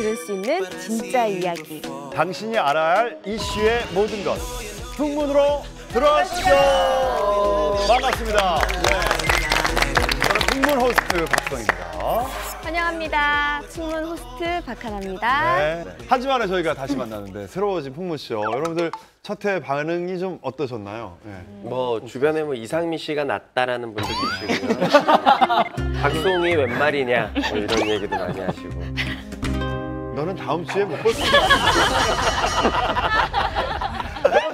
들을 수 있는 진짜 이야기. 당신이 알아야 할 이슈의 모든 것. 풍문으로 들어가시죠. 반갑습니다. 저는 풍문 호스트 박성입니다. 환영합니다. 풍문 호스트 박하나입니다. 네. 한 주만에 저희가 다시 만나는데 새로워진 풍문쇼. 여러분들 첫 회 반응이 좀 어떠셨나요? 네. 뭐 주변에 뭐 이상미 씨가 낫다라는 분도 계시고요. 박송이 웬 말이냐 뭐 이런 얘기도 많이 하시고. 너는 다음 주에 못 볼 거야.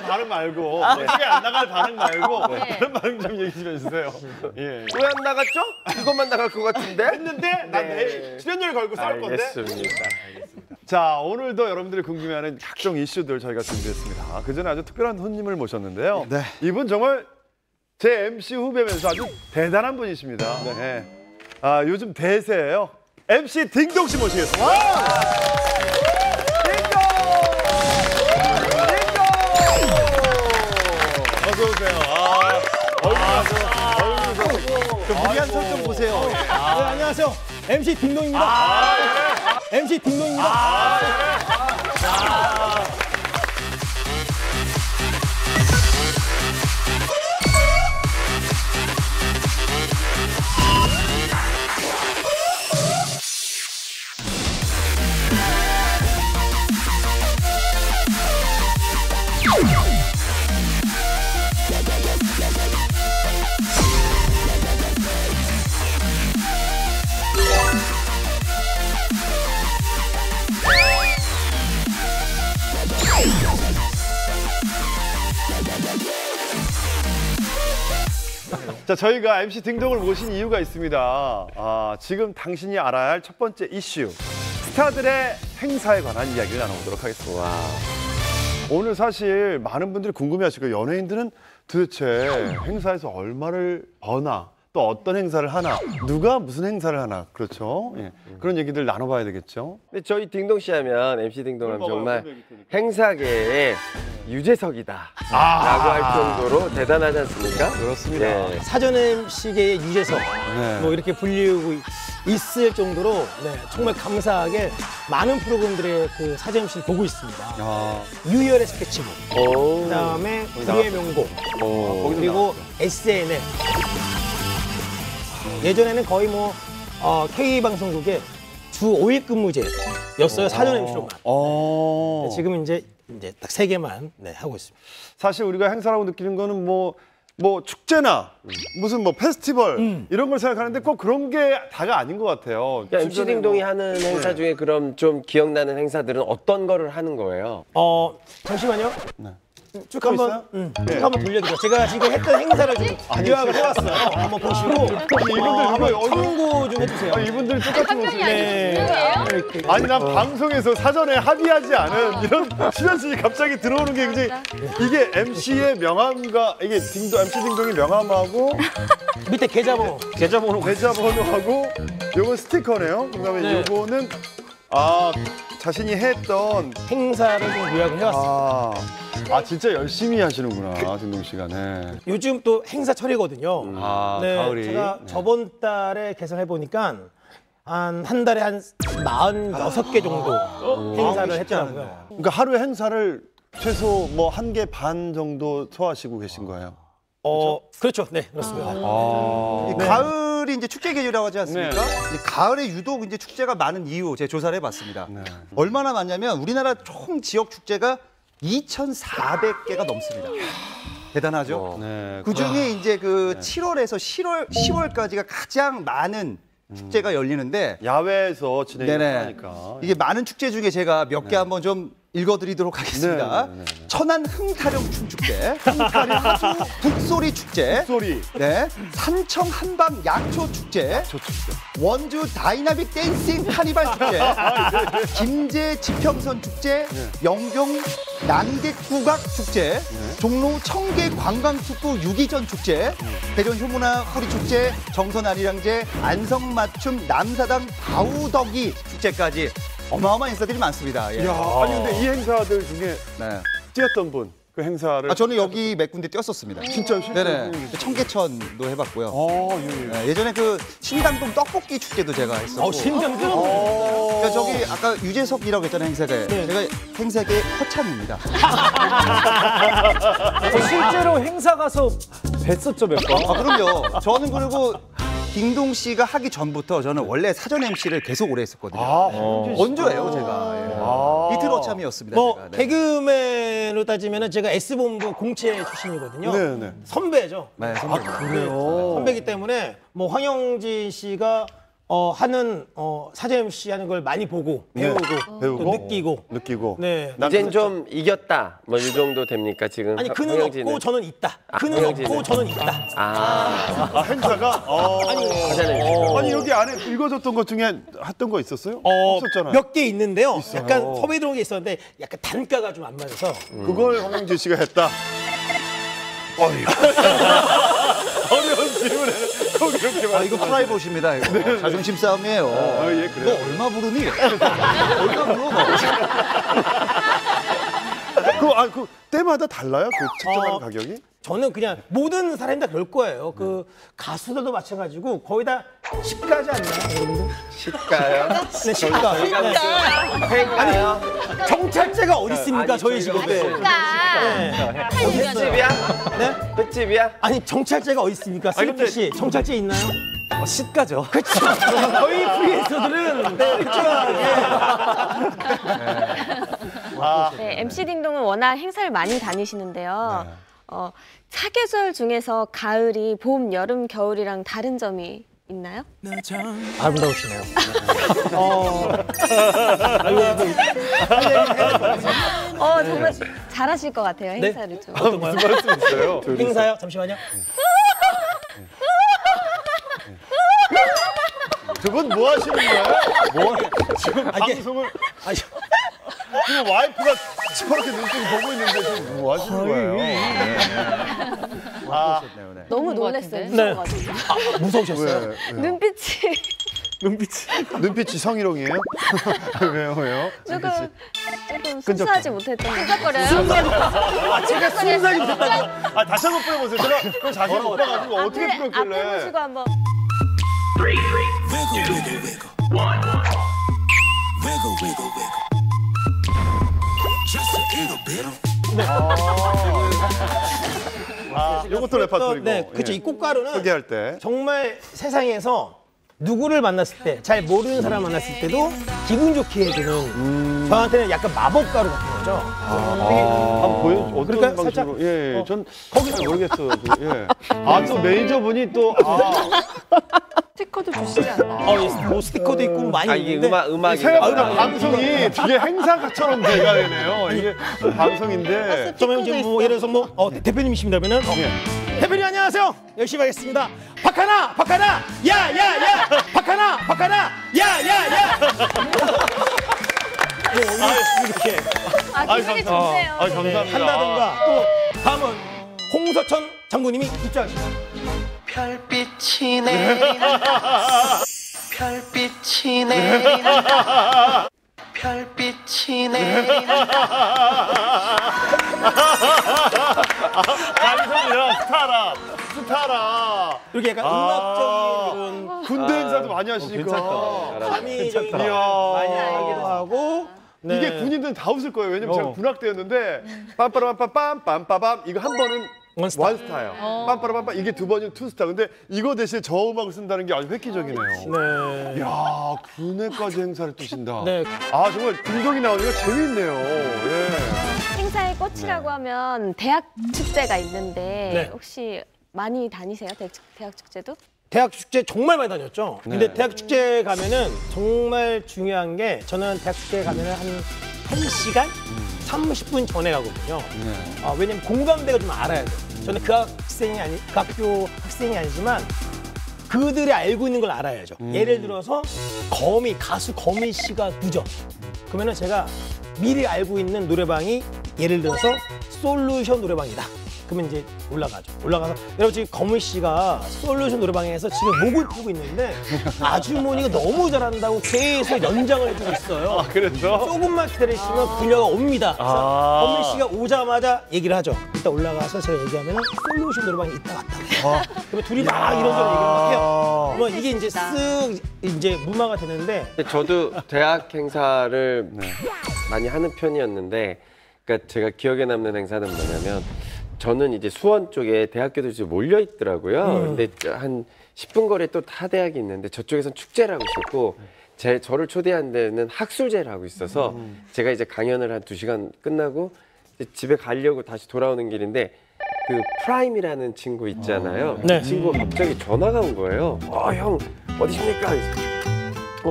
반응 말고 어떻게 안 나갈 반응 말고 다른 반응 좀 얘기 좀 해주세요. 예. 왜 안 나갔죠? 이것만 나갈 것 같은데? 했는데 난 내일 출연료를 걸고 싸울 건데. 알겠습니다. 자, 오늘도 여러분들이 궁금해하는 각종 이슈들 저희가 준비했습니다. 그전에 아주 특별한 손님을 모셨는데요. 네. 이분 정말 제 MC 후배면서 아주 대단한 분이십니다. 네. 아, 요즘 대세예요. MC 딩동 씨 모시겠습니다. 딩동! 어서 오세요. 무리한 설정 보세요. 네, 안녕하세요. MC 딩동입니다. MC 딩동입니다. 자, 저희가 MC 딩동을 모신 이유가 있습니다. 아, 지금 당신이 알아야 할 첫 번째 이슈. 스타들의 행사에 관한 이야기를 나눠보도록 하겠습니다. 와. 오늘 사실 많은 분들이 궁금해하실 거예요. 연예인들은 도대체 행사에서 얼마를 버나, 또 어떤 행사를 하나, 누가 무슨 행사를 하나, 그렇죠? 예. 그런 얘기들 나눠봐야 되겠죠? 근데 저희 딩동 씨 하면 MC 딩동 하면 정말 그럼 얘기 테니까. 행사계의 유재석이다 라고 할 정도로 대단하지 않습니까? 그렇습니다. 네. 사전 MC계의 유재석 네. 뭐 이렇게 불리우고 있을 정도로 정말 감사하게 많은 프로그램들의 그 사전 MC를 보고 있습니다. 아, 유희열의 스케치북, 오. 그다음에 거기 불의 명곡, 거기서 그리고 SNL. 예전에는 거의 뭐 K방송국의 주 5일 근무제였어요. 사전 MC로만. 지금은 이제 딱 3개만 하고 있습니다. 사실 우리가 행사라고 느끼는 거는 뭐 축제나 무슨 뭐 페스티벌 이런 걸 생각하는데 꼭 그런 게 다가 아닌 것 같아요. 그러니까 MC 딩동이 하는 행사 중에 그럼 좀 기억나는 행사들은 어떤 거를 하는 거예요? 잠시만요. 네. 쭉 한번 쭉 한번 돌려드릴게요. 제가 지금 했던 행사를 좀 요약을 해왔어요. 한번 보시고 이분들 이거 참고 좀 해주세요. 이분들 똑같은 모습. 이렇게. 아니 난 방송에서 사전에 합의하지 않은 이런 출연진이 갑자기 들어오는 게 굉장히 이게 MC의 명함과 이게 MC 딩동의 명함하고 밑에 계좌번호. 계좌번호하고 요건 스티커네요. 그다음에 네. 요거는 자신이 했던 행사를 좀 요약을 해왔습니다. 진짜 열심히 하시는구나, 딩동 씨가. 네. 요즘 또 행사철이거든요. 가을이. 제가 저번 달에 계산해 보니까 한 달에 한 46개 정도 행사를 했더라고요. 그러니까 하루에 행사를 최소 뭐 1개 반 정도 소화하시고 계신 거예요. 그렇죠. 네, 그렇습니다. 가을이 이제 축제 계절이라고 하지 않습니까? 네. 이 가을에 유독 이제 축제가 많은 이유 제가 조사를 해봤습니다. 네. 얼마나 많냐면 우리나라 총 지역 축제가 2,400개가 넘습니다. 대단하죠? 네. 그 중에 이제 그 7월에서 10월까지가 가장 많은 축제가 열리는데 야외에서 진행을 네네. 하니까. 이게 많은 축제 중에 제가 몇 개 한번 좀 읽어드리도록 하겠습니다. 네. 천안 흥타령 춤축제, 흥타령 북소리 축제, 소리. 네, 산청 한방 약초 축제, 원주 다이나믹 댄싱 카니발 축제, 김제 지평선 축제, 영경 난객국악 축제, 종로 청계 관광특구 유기전 축제, 대전 효문화 호리 축제, 정선 아리랑제, 안성맞춤 남사당 바우덕이 축제까지 어마어마한 행사들이 많습니다. 예. 아니 근데 이 행사들 중에 네. 뛰었던 분, 그 행사를. 저는 여기 몇 군데 뛰었었습니다. 진짜요? 네네. 청계천도 해봤고요. 예. 예전에 그 신당동 떡볶이 축제도 제가 했었고. 신장등. 그러니까 저기 아까 유재석이라고 했잖아요, 행사계. 제가 행사계 허참입니다. 실제로 행사 가서 뵀었죠, 몇 번. 그럼요. 저는 그리고 딩동 씨가 하기 전부터 저는 원래 사전 MC를 계속 오래 했었거든요. 원조예요, 제가. 예. 이틀 허참이었습니다. 뭐 제가. 네. 개그맨으로 따지면은 제가 S본부 공채 출신이거든요. 네네. 네, 선배죠. 선배입니다. 선배기 때문에 뭐 황영진 씨가 하는 사전 MC 하는 걸 많이 보고 배우고, 배우고 또 느끼고. 네. 이젠 좀 이겼다. 뭐 이 정도 됩니까 지금? 아니 그는 황영진은? 없고 저는 있다. 그는 황영진은? 없고 저는 있다. 행사가? 아니 여기 안에 읽어줬던 것 중에 했던 거 있었어요? 없었잖아요. 몇 개 있는데요. 약간 섭외 들어온 게 있었는데 약간 단가가 좀 안 맞아서 그걸 황영진 씨가 했다. 어려운 질문을 꼭 이렇게 이거 프라이버시입니다. 이거. 자존심 싸움이에요. 예, 너 그래요? 얼마 부르니? 얼마 물어봐. 그 때마다 달라요? 그 측정하는 가격이? 저는 그냥 모든 사람이 다 그럴 거예요. 그 가수들도 마찬가지고 거의 다 시가지 않나요, 여러분들? 시가요? 네, 시가. 행가요? 경찰제가 어디 있습니까, 아니, 저희 저희가 직업에? 그러니까 횟집이야? 네? 횟집이야? 아니 정찰제가 어디 있습니까, 슬리피 씨? 정찰제 있나요? 시가죠. 그렇죠. 저희 프리랜서들은 네, 그렇죠. 네, MC 딩동은 워낙 행사를 많이 다니시는데요. 사계절 중에서 가을이 봄, 여름, 겨울이랑 다른 점이 있나요? 아름다우시네요. 정말 잘하실 것 같아요, 행사를 좀. 어떤 거요? 무슨 말씀 있어요? 행사요? 잠시만요. 두 분 뭐 하시는 거예요? 지금 이게- 방송을 아니, 지금 와이프가 시퍼렇게 눈뜨고 보고 있는데 지금 뭐 하시는 거예요? 너무 놀랐어요, 네. 무서워가지고. 무서우셨어요? 왜? 눈빛이 눈빛이 성희롱이에요? 왜요? 조금 순수하지 못했던 끈적거려요? 제가 순수하게 못했다고. 다시 한번 풀어보세요. 제가 그걸 자세히 못 봐가지고 어떻게 앞에 풀었길래? 보시고 한번. 이것도 레파토리고. 네, 그렇죠. 이 꽃가루는 소개할 때. 정말 세상에서 누구를 만났을 때, 잘 모르는 사람 만났을 때도 기분 좋게 해주는 저한테는 약간 마법가루 같은 거죠. 한번 보여 어떤 그러니까 방식으로? 살짝- 예, 전 거기서 모르겠어요. 예. 또 매니저분이 또 스티커도 주시지 않나요? 뭐 스티커도 있고 많이 이게 있는데 음악인가 생각보다 보다. 방송이 되게 행사처럼 돼가 되네요. 이게 방송인데. 그러면 이제 뭐 예를 들어서 뭐 대표님이십니다면은 대표님 안녕하세요. 열심히 하겠습니다. 박하나 야야야 박하나 야야야 이렇게 기분이 좋네요. 감사합니다. 한다든가 또 다음은 홍서천 장군님이 입장하십니다. 별빛이 내리는 별빛이 내리는 별빛이 내리는 감사합니다. 스타라. 이렇게 약간 음악적인 그런 군대 행사도 많이 하시니까. 가미적인 거 이야. 많이 하기도 하고 네. 이게 군인들은 다 웃을 거예요. 왜냐면 제가 군악대였는데 빰빠라빰빰빰 빰빠밤 이거 한 번은 원스타. 원스타예요. 빰빠라빰빰 이게 두 번이면 투스타. 근데 이거 대신에 저 음악을 쓴다는 게 아주 획기적이네요. 네. 이야 군에까지 행사를 뛰신다. 네. 정말 딩동이 나오니까 재미있네요. 예. 행사의 꽃이라고 하면 대학 축제가 있는데 네. 혹시 많이 다니세요? 대학 축제도? 대학 축제 정말 많이 다녔죠. 근데 대학 축제 가면은 정말 중요한 게 저는 대학 축제 가면은 한 1시간 30분 전에 가거든요. 왜냐면 공감대가 좀 알아야 돼요. 저는 그 학교 학생이 아니지만 그들이 알고 있는 걸 알아야죠. 예를 들어서 가수 거미 씨가 늦어. 그러면은 제가 미리 알고 있는 노래방이 예를 들어서 솔루션 노래방이다. 그러면 이제 올라가죠. 올라가서 여러분 지금 검은 씨가 솔루션 노래방에서 지금 목을 풀고 있는데 아주머니가 너무 잘한다고 계속 연장을 해주고 있어요. 그래서 조금만 기다리시면 그녀가 옵니다. 그래서 검은 씨가 오자마자 얘기를 하죠. 이따 올라가서 제가 얘기하면 솔루션 노래방에 이따 왔다고. 그러면 둘이 막 이런저런 얘기를 막 해요. 그러면 이게 이제 쓱 이제 무마가 되는데 근데 저도 대학 행사를 많이 하는 편이었는데, 그러니까 제가 기억에 남는 행사는 뭐냐면, 저는 이제 수원 쪽에 대학교들이 좀 몰려 있더라고요. 근데 한 10분 거리에 또 타 대학이 있는데 저쪽에선 축제를 하고 있었고, 저를 초대한 데는 학술제를 하고 있어서 제가 이제 강연을 한 2시간 끝나고 이제 집에 가려고 다시 돌아오는 길인데, 그 프라임이라는 친구 있잖아요. 네. 그 친구가 갑자기 전화가 온 거예요. 형 어디십니까?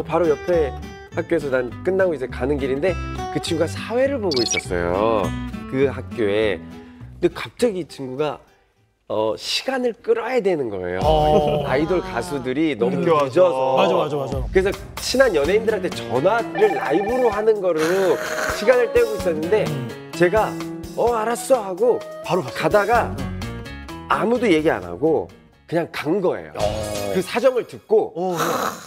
바로 옆에 학교에서 난 끝나고 이제 가는 길인데 그 친구가 사회를 보고 있었어요. 그 학교에. 근데 갑자기 이 친구가 시간을 끌어야 되는 거예요. 아이돌 가수들이 너무 늦어서. 맞아. 그래서 친한 연예인들한테 전화를 라이브로 하는 거로 시간을 때우고 있었는데 제가 알았어 하고 바로 가다가 아무도 얘기 안 하고 그냥 간 거예요. 그 사정을 듣고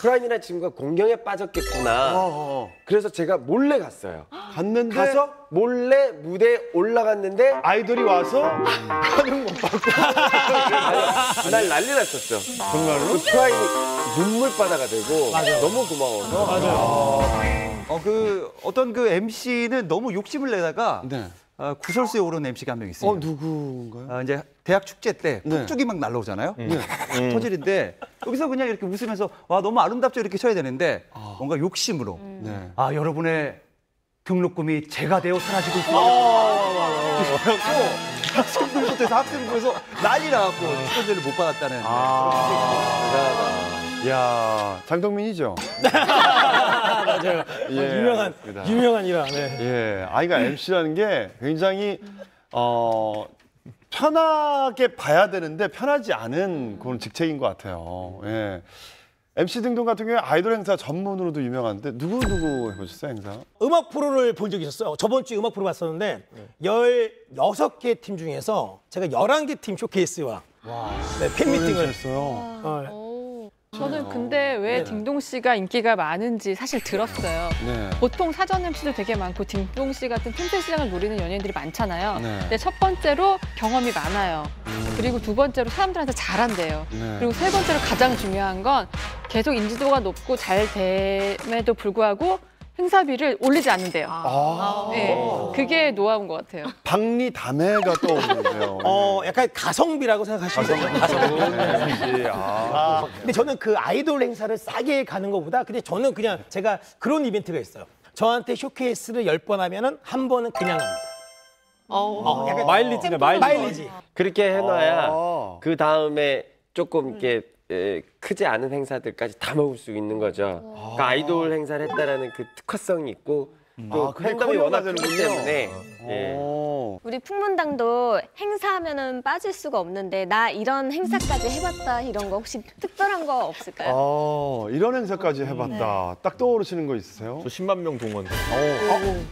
프라임이라는 친구가 공경에 빠졌겠구나. 그래서 제가 몰래 갔어요. 갔는데 가서 몰래 무대에 올라갔는데 아이돌이 와서 하는 못 받고 날 난리 났었죠. 정말로? 그 프라임이 눈물바다가 되고 너무 고마워서. 어떤 그 MC는 너무 욕심을 내다가 네. 구설수에 오른 MC가 한 명 있어요. 누구인가요? 이제 대학 축제 때 네. 폭죽이 막 날라오잖아요. 터질인데 여기서 그냥 이렇게 웃으면서 와 너무 아름답죠 이렇게 쳐야 되는데 뭔가 욕심으로 네. 여러분의 등록금이 제가 되어 사라지고 있습니다. 그래갖고 학생들부터 학생부에서 난리 나갖고 축하제를 못 받았다는. 야, 장동민이죠? 맞아요. 예, 유명한 일화. 네. 예, 아이가 MC라는 게 굉장히 편하게 봐야 되는데 편하지 않은 그런 직책인 것 같아요. 예. MC 등등 같은 경우에 아이돌 행사 전문으로도 유명한데 누구 해보셨어요, 행사? 음악 프로를 본 적이 있었어요. 저번 주에 음악 프로 봤었는데 16개 팀 중에서 제가 11개 팀 쇼케이스와 팬미팅을 했어요. 저는 근데 왜 딩동 씨가 인기가 많은지 사실 들었어요. 네. 보통 사전 MC도 되게 많고 딩동 씨 같은 틈새 시장을 노리는 연예인들이 많잖아요. 네. 근데 첫 번째로 경험이 많아요. 그리고 두 번째로 사람들한테 잘한대요. 네. 그리고 세 번째로 가장 중요한 건 계속 인지도가 높고 잘 됨에도 불구하고 행사비를 올리지 않는데요. 네, 그게 노하우인 것 같아요. 박리 다매가 떠오르는데요. 약간 가성비라고 생각하시면 돼요. 가성비. 근데 저는 그 아이돌 행사를 싸게 가는 것보다 근데 저는 그냥 제가 그런 이벤트가 있어요. 저한테 쇼케이스를 10번 하면은 한 번은 그냥 합니다. 약간 마일리지네, 마일리지. 그렇게 해놔야 그 다음에 조금 이렇게 크지 않은 행사들까지 다 먹을 수 있는 거죠. 그러니까 아이돌 행사를 했다라는 그 특화성이 있고 또 그게 팬덤이 워낙 커리어가 크기 되는군요. 때문에 예. 우리 풍문당도 행사하면은 빠질 수가 없는데 나 이런 행사까지 해봤다 이런 거 혹시 특별한 거 없을까요? 이런 행사까지 해봤다. 딱 떠오르시는 거 있으세요? 저 10만 명 동원.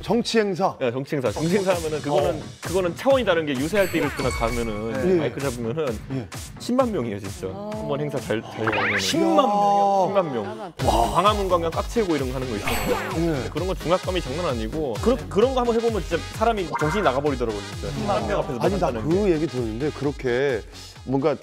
정치 행사. 야, 정치 행사. 정치 행사 하면은 그거는 차원이 다른 게 유세할 때 이럴 때나 가면은 마이크 잡으면은 10만 명이에요, 진짜. 한 번 행사 잘 가면 10만 명이요? 10만 명. 광화문 광장 꽉 채우고 이런 거 하는 거 있잖아요. 근데 그런 건 중압감이 장난 아니고 그런 거 한번 해보면 진짜 사람이 정신이 나가버리더라고요, 진짜. 10만 명 앞에서 아니 나 한다는 게. 그 얘기 들었는데 그렇게 뭔가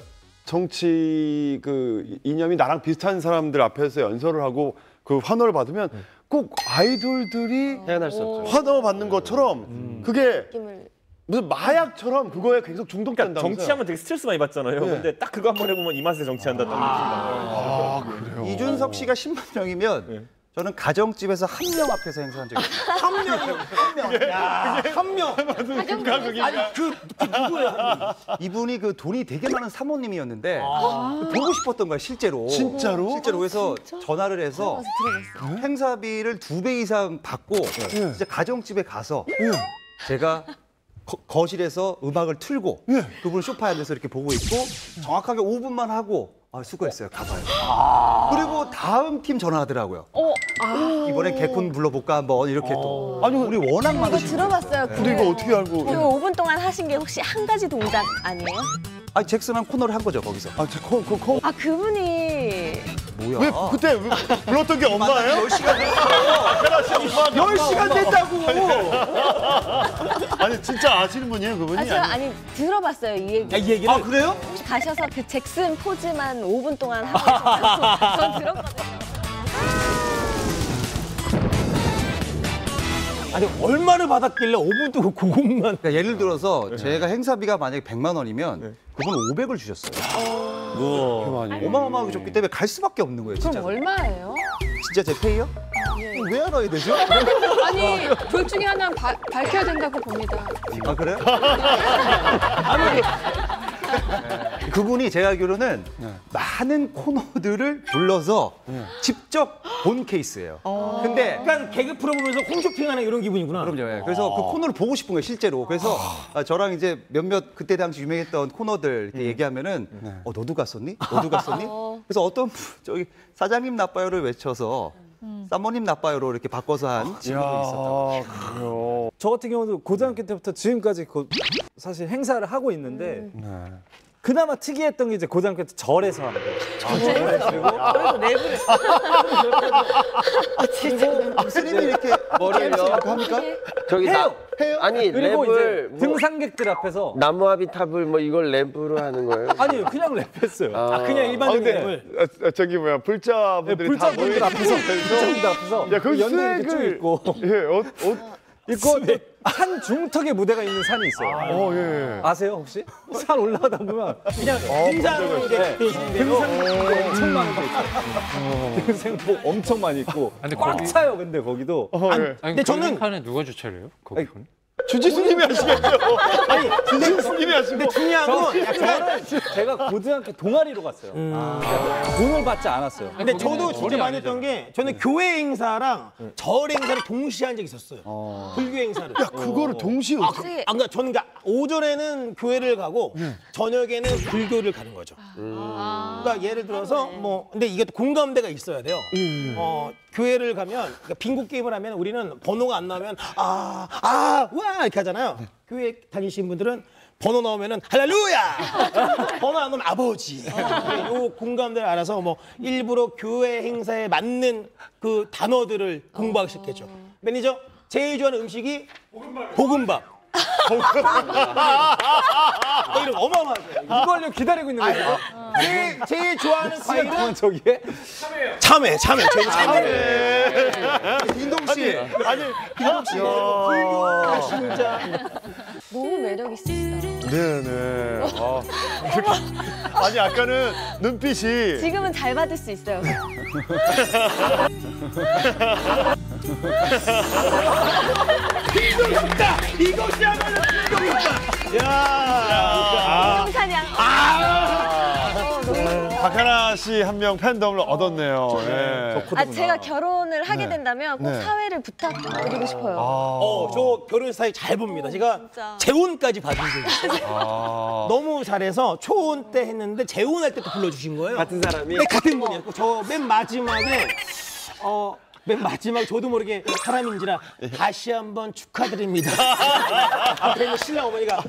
정치 그 이념이 나랑 비슷한 사람들 앞에서 연설을 하고 그 환호를 받으면 꼭 아이돌들이 태어날 수 없죠. 환호 받는 것처럼 그게 느낌을 무슨 마약처럼 그거에 계속 중독된다면서요? 그러니까 정치하면 되게 스트레스 많이 받잖아요. 네. 근데 딱 그거 한번 해보면 이 맛에 정치한다는 느낌이 나요. 그래요. 이준석 씨가 10만 명이면 저는 가정집에서 한 명 앞에서 행사한 적이 있어요. 한 명. 아니 그 누구예요? 이분이 그 돈이 되게 많은 사모님이었는데 보고 싶었던 거야 실제로. 진짜로? 실제로 그래서 전화를 해서 행사비를 2배 이상 받고 진짜 가정집에 가서 제가 거실에서 음악을 틀고 그분 소파에 앉아서 이렇게 보고 있고 정확하게 5분만 하고 수고했어요. 가봐요. 그리고 다음 팀 전화하더라고요. 이번에 개콘 불러볼까 한번 이렇게 또. 아니, 우리 워낙 이거 많으시고. 들어봤어요. 근데 이거 어떻게 알고? 이거 5분 동안 하신 게 혹시 한 가지 동작 아니에요? 아니 잭슨한 코너를 한 거죠 거기서. 아, 콩. 아 그분이 뭐야? 왜 그때 왜 불렀던 게 엄마예요? 10시간 됐어. 10시간 됐다고. 아니 진짜 아시는 분이에요 그분이? 아 제가 아니 들어봤어요 이 얘기. 이 얘기를 아 그래요? 혹시 가셔서 그 잭슨 포즈만 5분 동안 하고 계셔서 전 들었거든요. 아니 얼마를 받았길래 5분 동안 그것만. 그러니까 예를 들어서 제가 행사비가 만약에 100만 원이면 그분 500을 주셨어요. 어마어마하게 줬기 때문에 갈 수밖에 없는 거예요. 진짜. 그럼 얼마예요? 진짜 제 페이요? 왜 알아야 되죠? 아니 둘 중에 하나는 밝혀야 된다고 봅니다. 아 그래요? 그분이 제가 알기로는 많은 코너들을 불러서 직접 본 케이스예요. 근데 약간 개그 프로 보면서 홈쇼핑하는 이런 기분이구나. 그럼요. 예. 그래서 그 코너를 보고 싶은 거예요, 실제로. 그래서 저랑 이제 몇몇 그때 당시 유명했던 코너들 이렇게 얘기하면은 너도 갔었니? 너도 갔었니? 그래서 어떤 저기 사장님 나빠요를 외쳐서 사모님 나빠요로 이렇게 바꿔서 한 친구도 있었다고. 그래요. 저 같은 경우도 고등학교 때부터 지금까지 사실 행사를 하고 있는데 그나마 특이했던 게 이제 고등학교 때 절에서 하는 거예요. 스님이 이렇게 머리를요? 합니까? 저기 해요. 아니 그리고 랩을 이제 등산객들 앞에서 나무아비 탑을 뭐 이걸 랩으로 하는 거예요? 아니요 그냥 랩했어요. 아, 그냥 일반적인 근데 저기 뭐야 불자분들이 다 불자분들 앞에서 불자분들 앞에서 야, 그 연대 이렇게 쭉 수액을 있고 있고 산 중턱에 무대가 있는 산이 있어요. 예. 아세요 혹시? 산 올라가다 보면 그냥 등산으로 이제 등산복 엄청 많은 데 있어요. 등산복 엄청 많이 있고 꽉 차요. 근데 거기도 예. 근데 저는 판에 누가 주차를 해요? 거기 는 주지스님이 하시겠죠. 아니 주지스님이 하시고. 근데 중요한 건 저는 제가 고등학교 동아리로 갔어요. 그러니까 돈을 받지 않았어요. 근데 저도 진짜 많이 했던 게 저는 교회 행사랑 절 행사를 동시에 한 적이 있었어요. 불교 행사를. 야 그거를 동시에 그러니까 저는 그러니까 오전에는 교회를 가고 저녁에는 불교를 가는 거죠. 그러니까 예를 들어서 뭐 근데 이게 또 공감대가 있어야 돼요. 교회를 가면 그러니까 빙고 게임을 하면 우리는 번호가 안 나오면 와 이렇게 하잖아요. 교회 다니시는 분들은 번호 나오면은 할렐루야. 번호 안 나오면 아버지. 요 공감대를 알아서 뭐 일부러 교회 행사에 맞는 그 단어들을 공부하셨겠죠. 매니저 제일 좋아하는 음식이 볶음밥. 이런 어마어마하죠. 이걸로 기다리고 있는 거죠. 제일 좋아하는 과일은 저기에 참외. 저희 참외. 인동 씨. 아니 인동 씨. 불교가 진짜 너무 매력 있으시다. 네네. 아니 아까는 눈빛이 지금은 잘 받을 수 있어요. 이것이야말로 사냥. 박하나 씨 한 명 팬덤을 얻었네요. 예. 아 제가 결혼을 하게 된다면 꼭 네. 사회를 부탁드리고 싶어요. 저 결혼 사이 잘 봅니다. 제가 진짜. 재혼까지 받은 적이 있어요. 너무 잘해서 초혼 때 했는데 재혼할 때 또 불러주신 거예요. 같은 사람이? 네, 같은 분이었고 저 맨 마지막에 맨 마지막 저도 모르게 사람인지라 다시 한번 축하드립니다. 앞에 있는 신랑 어머니가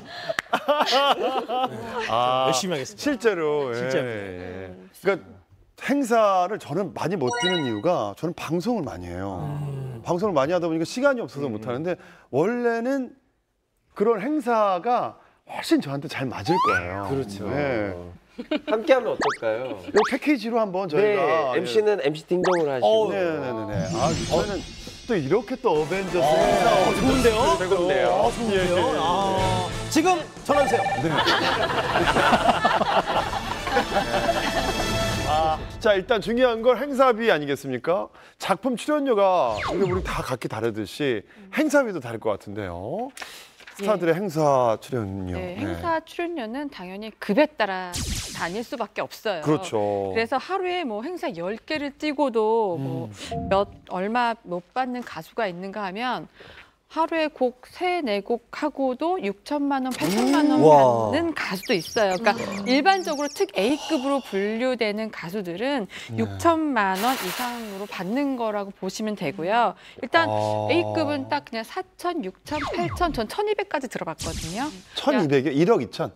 열심히 하겠습니다. 실제로. 진짜. 그러니까 행사를 저는 많이 못 뛰는 이유가 저는 방송을 많이 해요. 방송을 많이 하다 보니까 시간이 없어서 못 하는데 원래는 그런 행사가 훨씬 저한테 잘 맞을 거예요. 그렇죠. 네. 함께하면 어떨까요? 이 패키지로 한번 저희가 네, MC는 MC 딩동을 하시고. 네네네. 아, 저는 또 이렇게 또 어벤져스 행사 좋은데요? 최고인데요. 좋은데요? 지금 전화 주세요. 자, 일단 중요한 건 행사비 아니겠습니까? 작품 출연료가 이게 우리 다 각기 다르듯이 행사비도 다를 것 같은데요. 스타들의 행사 출연료. 네, 행사 출연료는 당연히 급에 따라 다닐 수밖에 없어요. 그렇죠. 그래서 하루에 뭐 행사 10개를 뛰고도 뭐 얼마 못 받는 가수가 있는가 하면 하루에 곡 3, 4곡 하고도 6천만 원, 8천만 원 와. 받는 가수도 있어요. 그러니까 일반적으로 특 A급으로 분류되는 가수들은 6천만 원 이상으로 받는 거라고 보시면 되고요. 일단 A급은 딱 그냥 4천, 6천, 8천, 전 1,200까지 들어봤거든요. 1,200에 1억 2천.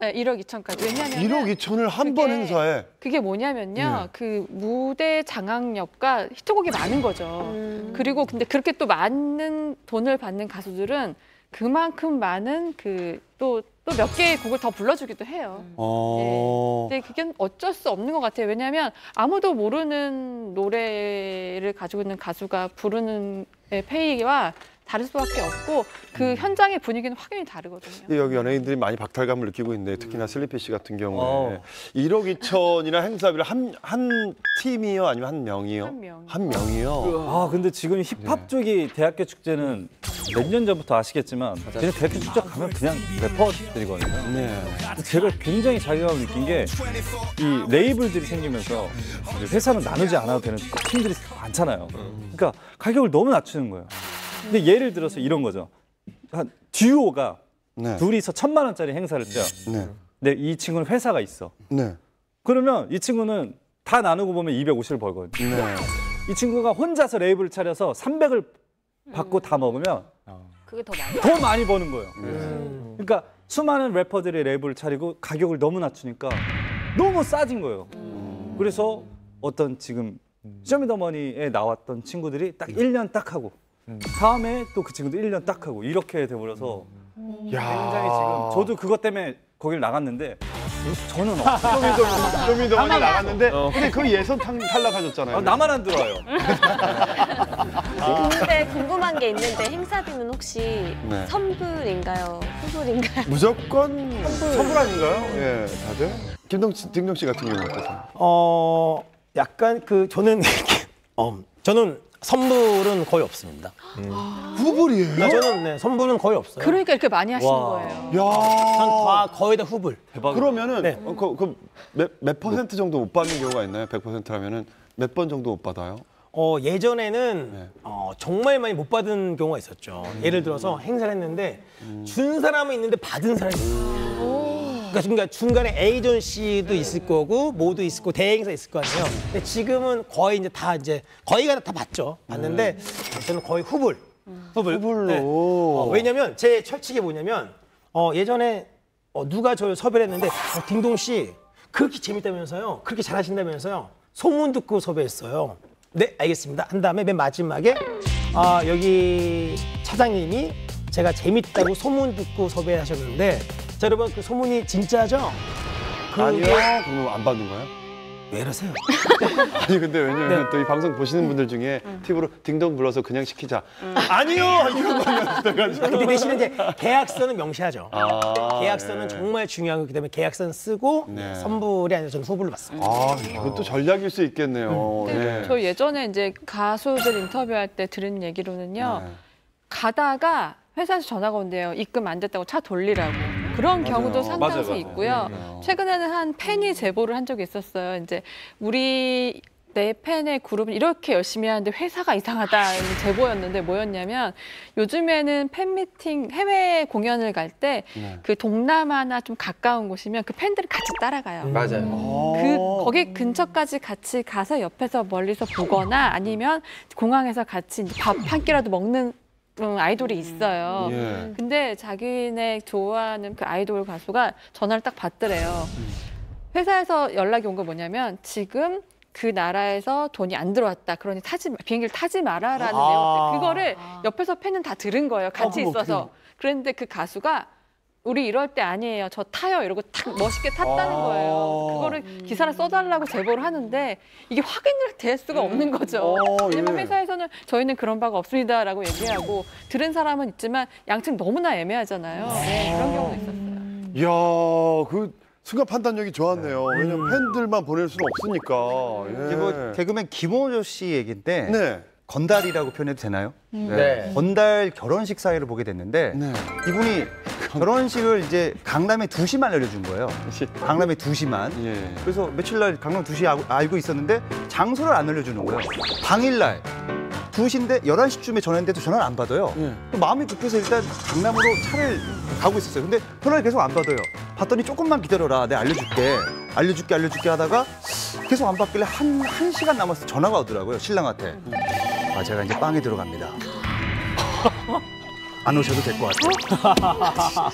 네, 1억 2천까지. 왜냐하면 1억 2천을 한 번 행사에. 그게 뭐냐면요. 그 무대 장악력과 히트곡이 많은 거죠. 그리고 근데 그렇게 또 많은 돈을 받는 가수들은 그만큼 많은 그 또 몇 개의 곡을 더 불러주기도 해요. 네. 근데 그게 어쩔 수 없는 것 같아요. 왜냐하면 아무도 모르는 노래를 가지고 있는 가수가 부르는 페이와 다를 수밖에 없고 그 현장의 분위기는 확연히 다르거든요. 여기 연예인들이 많이 박탈감을 느끼고 있는데 특히나 슬리피 씨 같은 경우에 1억 2천이나 행사비를 한 팀이요 아니면 한 명이요? 한 명이요. 한 명이요. 아 근데 지금 힙합 쪽이 대학교 축제는 몇 년 전부터 아시겠지만 그냥 대학교 축제 가면 그냥 래퍼들이거든요. 네. 제가 굉장히 자괴감을 느낀 게 이 레이블들이 생기면서 회사는 나누지 않아도 되는 팀들이 많잖아요. 그러니까 가격을 너무 낮추는 거예요. 근데 예를 들어서 이런 거죠. 한 듀오가 네. 둘이서 1,000만 원짜리 행사를 뛰어. 네. 근데 이 친구는 회사가 있어. 네. 그러면 이 친구는 다 나누고 보면 250을 벌거든요. 네. 이 친구가 혼자서 레이블을 차려서 300을 받고 다 먹으면 그게 더 많아요. 더 많이 버는 거예요. 그러니까 수많은 래퍼들이 레이블을 차리고 가격을 너무 낮추니까 너무 싸진 거예요. 그래서 어떤 지금 쇼미더머니에 나왔던 친구들이 딱 1년 딱 하고 다음에 또 그 친구도 1년 딱 하고 이렇게 돼버려서 굉장히 지금 저도 그것 때문에 거길 나갔는데 저는 쇼미더머니 나갔는데 근데 그 예선 탈락하셨잖아요. 나만 안 들어와요. 근데 궁금한 게 있는데 행사비는 혹시 네. 선불인가요? 후불인가요? 무조건 선물 아닌가요? 예, 다들. 김동 씨 같은 경우는 어떠세요? 약간 그 저는 저는 선불은 거의 없습니다. 후불이에요? 저는 네, 선불은 거의 없어요. 그러니까 이렇게 많이 하시는 와. 거예요. 야. 전 다 거의 다 후불. 그러면은 네. 몇 퍼센트 정도 못 받는 경우가 있나요? 100%라면은 몇 번 정도 못 받아요? 예전에는 네. 정말 많이 못 받은 경우가 있었죠. 예를 들어서 행사를 했는데 준 사람은 있는데 받은 사람이 있어요. 그러니까 중간에 에이전시도 있을 거고 뭐도 있을 거고 대행사 있을 거 아니에요. 근데 지금은 거의 이제 다 거의가 다 받죠. 받는데 저는 거의 후불. 후불로. 네. 왜냐면 제 철칙이 뭐냐면 예전에 누가 저를 섭외를 했는데 딩동 씨 그렇게 재밌다면서요. 그렇게 잘하신다면서요. 소문 듣고 섭외했어요. 네, 알겠습니다. 한 다음에 맨 마지막에 여기 차장님이 제가 재밌다고 소문 듣고 섭외하셨는데 자, 여러분 그 소문이 진짜죠? 아니요. 그럼 안 받는 거예요? 왜 이러세요? 아니 근데 왜냐면 네. 또 이 방송 보시는 분들 중에 팁으로 딩동 불러서 그냥 시키자. 아니요. 이런 거면 근데 대신에 이제 계약서는 명시하죠. 계약서는 네. 정말 중요한 거기 때문에 계약서는 쓰고 네. 선불이 아니라 저는 후불을 받습니다. 이것도 전략일 수 있겠네요. 네. 저 예전에 이제 가수들 인터뷰할 때 들은 얘기로는요. 네. 가다가 회사에서 전화가 온대요. 입금 안 됐다고 차 돌리라고. 그런 경우도 상당수 맞아요. 있고요. 최근에는 한 팬이 제보를 한 적이 있었어요. 이제 우리 내 팬의 그룹은 이렇게 열심히 하는데 회사가 이상하다 이런 제보였는데 뭐였냐면 요즘에는 팬미팅 해외 공연을 갈 때 그 동남아나 좀 가까운 곳이면 그 팬들이 같이 따라가요. 맞아요. 거기 근처까지 같이 가서 옆에서 멀리서 보거나 아니면 공항에서 같이 밥 한 끼라도 먹는 아이돌이 있어요. 예. 근데 자기네 좋아하는 그 아이돌 가수가 전화를 딱 받더래요. 회사에서 연락이 온 거 뭐냐면 지금 그 나라에서 돈이 안 들어왔다. 그러니 비행기를 타지 마라라는 내용인데 그거를 옆에서 팬은 다 들은 거예요. 같이 있어서. 그런데 그 가수가 우리 이럴 때 아니에요. 저 타요. 이러고 탁 멋있게 탔다는 거예요. 그거를 기사를 써달라고 제보를 하는데 이게 확인이 될 수가 없는 거죠. 왜냐면 회사에서는 저희는 그런 바가 없습니다라고 얘기하고 들은 사람은 있지만 양측 너무나 애매하잖아요. 네, 그런 경우도 있었어요. 이야, 그 순간 판단력이 좋았네요. 왜냐면 팬들만 보낼 수는 없으니까. 이게 뭐 개그맨 김호조 씨 얘기인데 네. 건달이라고 표현해도 되나요? 네. 건달 결혼식 사회를 보게 됐는데 네. 이분이 결혼식을 이제 강남에 2시만 알려준 거예요. 강남에 2시만. 예. 그래서 며칠 날 강남 2시 알고 있었는데 장소를 안 알려주는 거예요. 당일날 2시인데 11시쯤에 전화했는데도 전화를 안 받아요. 또 마음이 급해서 일단 강남으로 차를 가고 있었어요. 근데 전화를 계속 안 받아요. 봤더니 조금만 기다려라. 내가 알려줄게 하다가 계속 안 받길래 한 시간 남았을 때 전화가 오더라고요. 신랑한테. 아, 제가 이제 빵에 들어갑니다. 안 오셔도 될 것 같아요.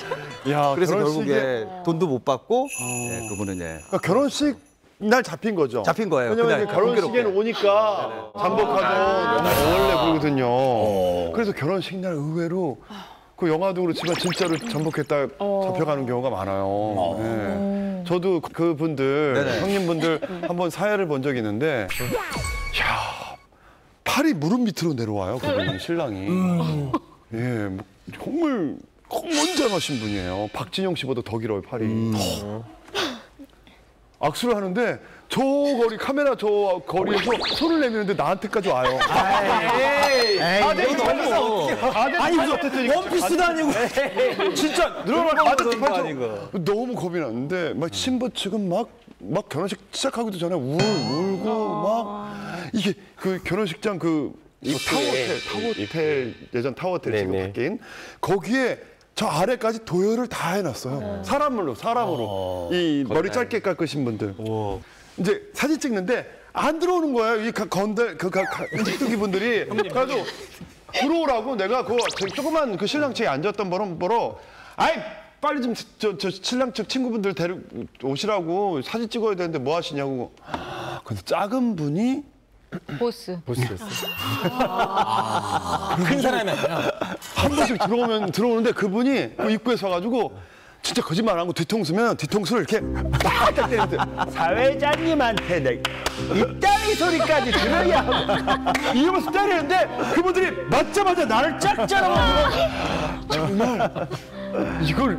야, 그래서 결혼식에- 결국에 돈도 못 받고 네, 그분은 그러니까 결혼식 날 잡힌 거죠. 잡힌 거예요. 왜냐면 그날 결혼식에는 오니까 잠복하던 원래 그러거든요. 그래서 결혼식 날 의외로 그 영화도 그렇지만 진짜로 잠복했다 잡혀가는 경우가 많아요. 네. 저도 그분들 네네. 형님분들 한번 사회를 본 적이 있는데, 야, 팔이 무릎 밑으로 내려와요. 그분이 신랑이. 예, 뭐 정말 건장하신 분이에요. 박진영 씨보다 더 길어요 팔이. 악수를 하는데 저 거리 카메라 저 거리에서 손을 내미는데 나한테까지 와요. 에이, 이거 너무 아니 무슨 원피스도 아니고 진짜 늘어날 그런 거 아니고. 너무 겁이 났는데 막 신부 측은 막 결혼식 시작하기도 전에 울고 막 이게 그 결혼식장 그 타워호텔 예전 타워호텔 지금 네네. 바뀐 거기에 저 아래까지 도열을 다 해놨어요. 사람으로 이 머리 짧게 깎으신 분들. 이제 사진 찍는데 안 들어오는 거예요. 이 깍두기 분들이. 그래도 들어오라고 내가 그 조그만 그 신랑 측에 앉았던 보러 아이 빨리 좀 저 신랑 측 친구분들 오시라고 사진 찍어야 되는데 뭐 하시냐고. 근데 작은 분이 보스. 큰 사람이 아니야. 한 번씩 들어오는데 그분이 그 입구에 서가지고 진짜 거짓말 안 하고 뒤통수면 뒤통수를 이렇게 딱 때리는데 사회자님한테 내 이따위 소리까지 들어야 이러면서 때리는데 그분들이 맞자마자 나를 짝짝하고 정말 이걸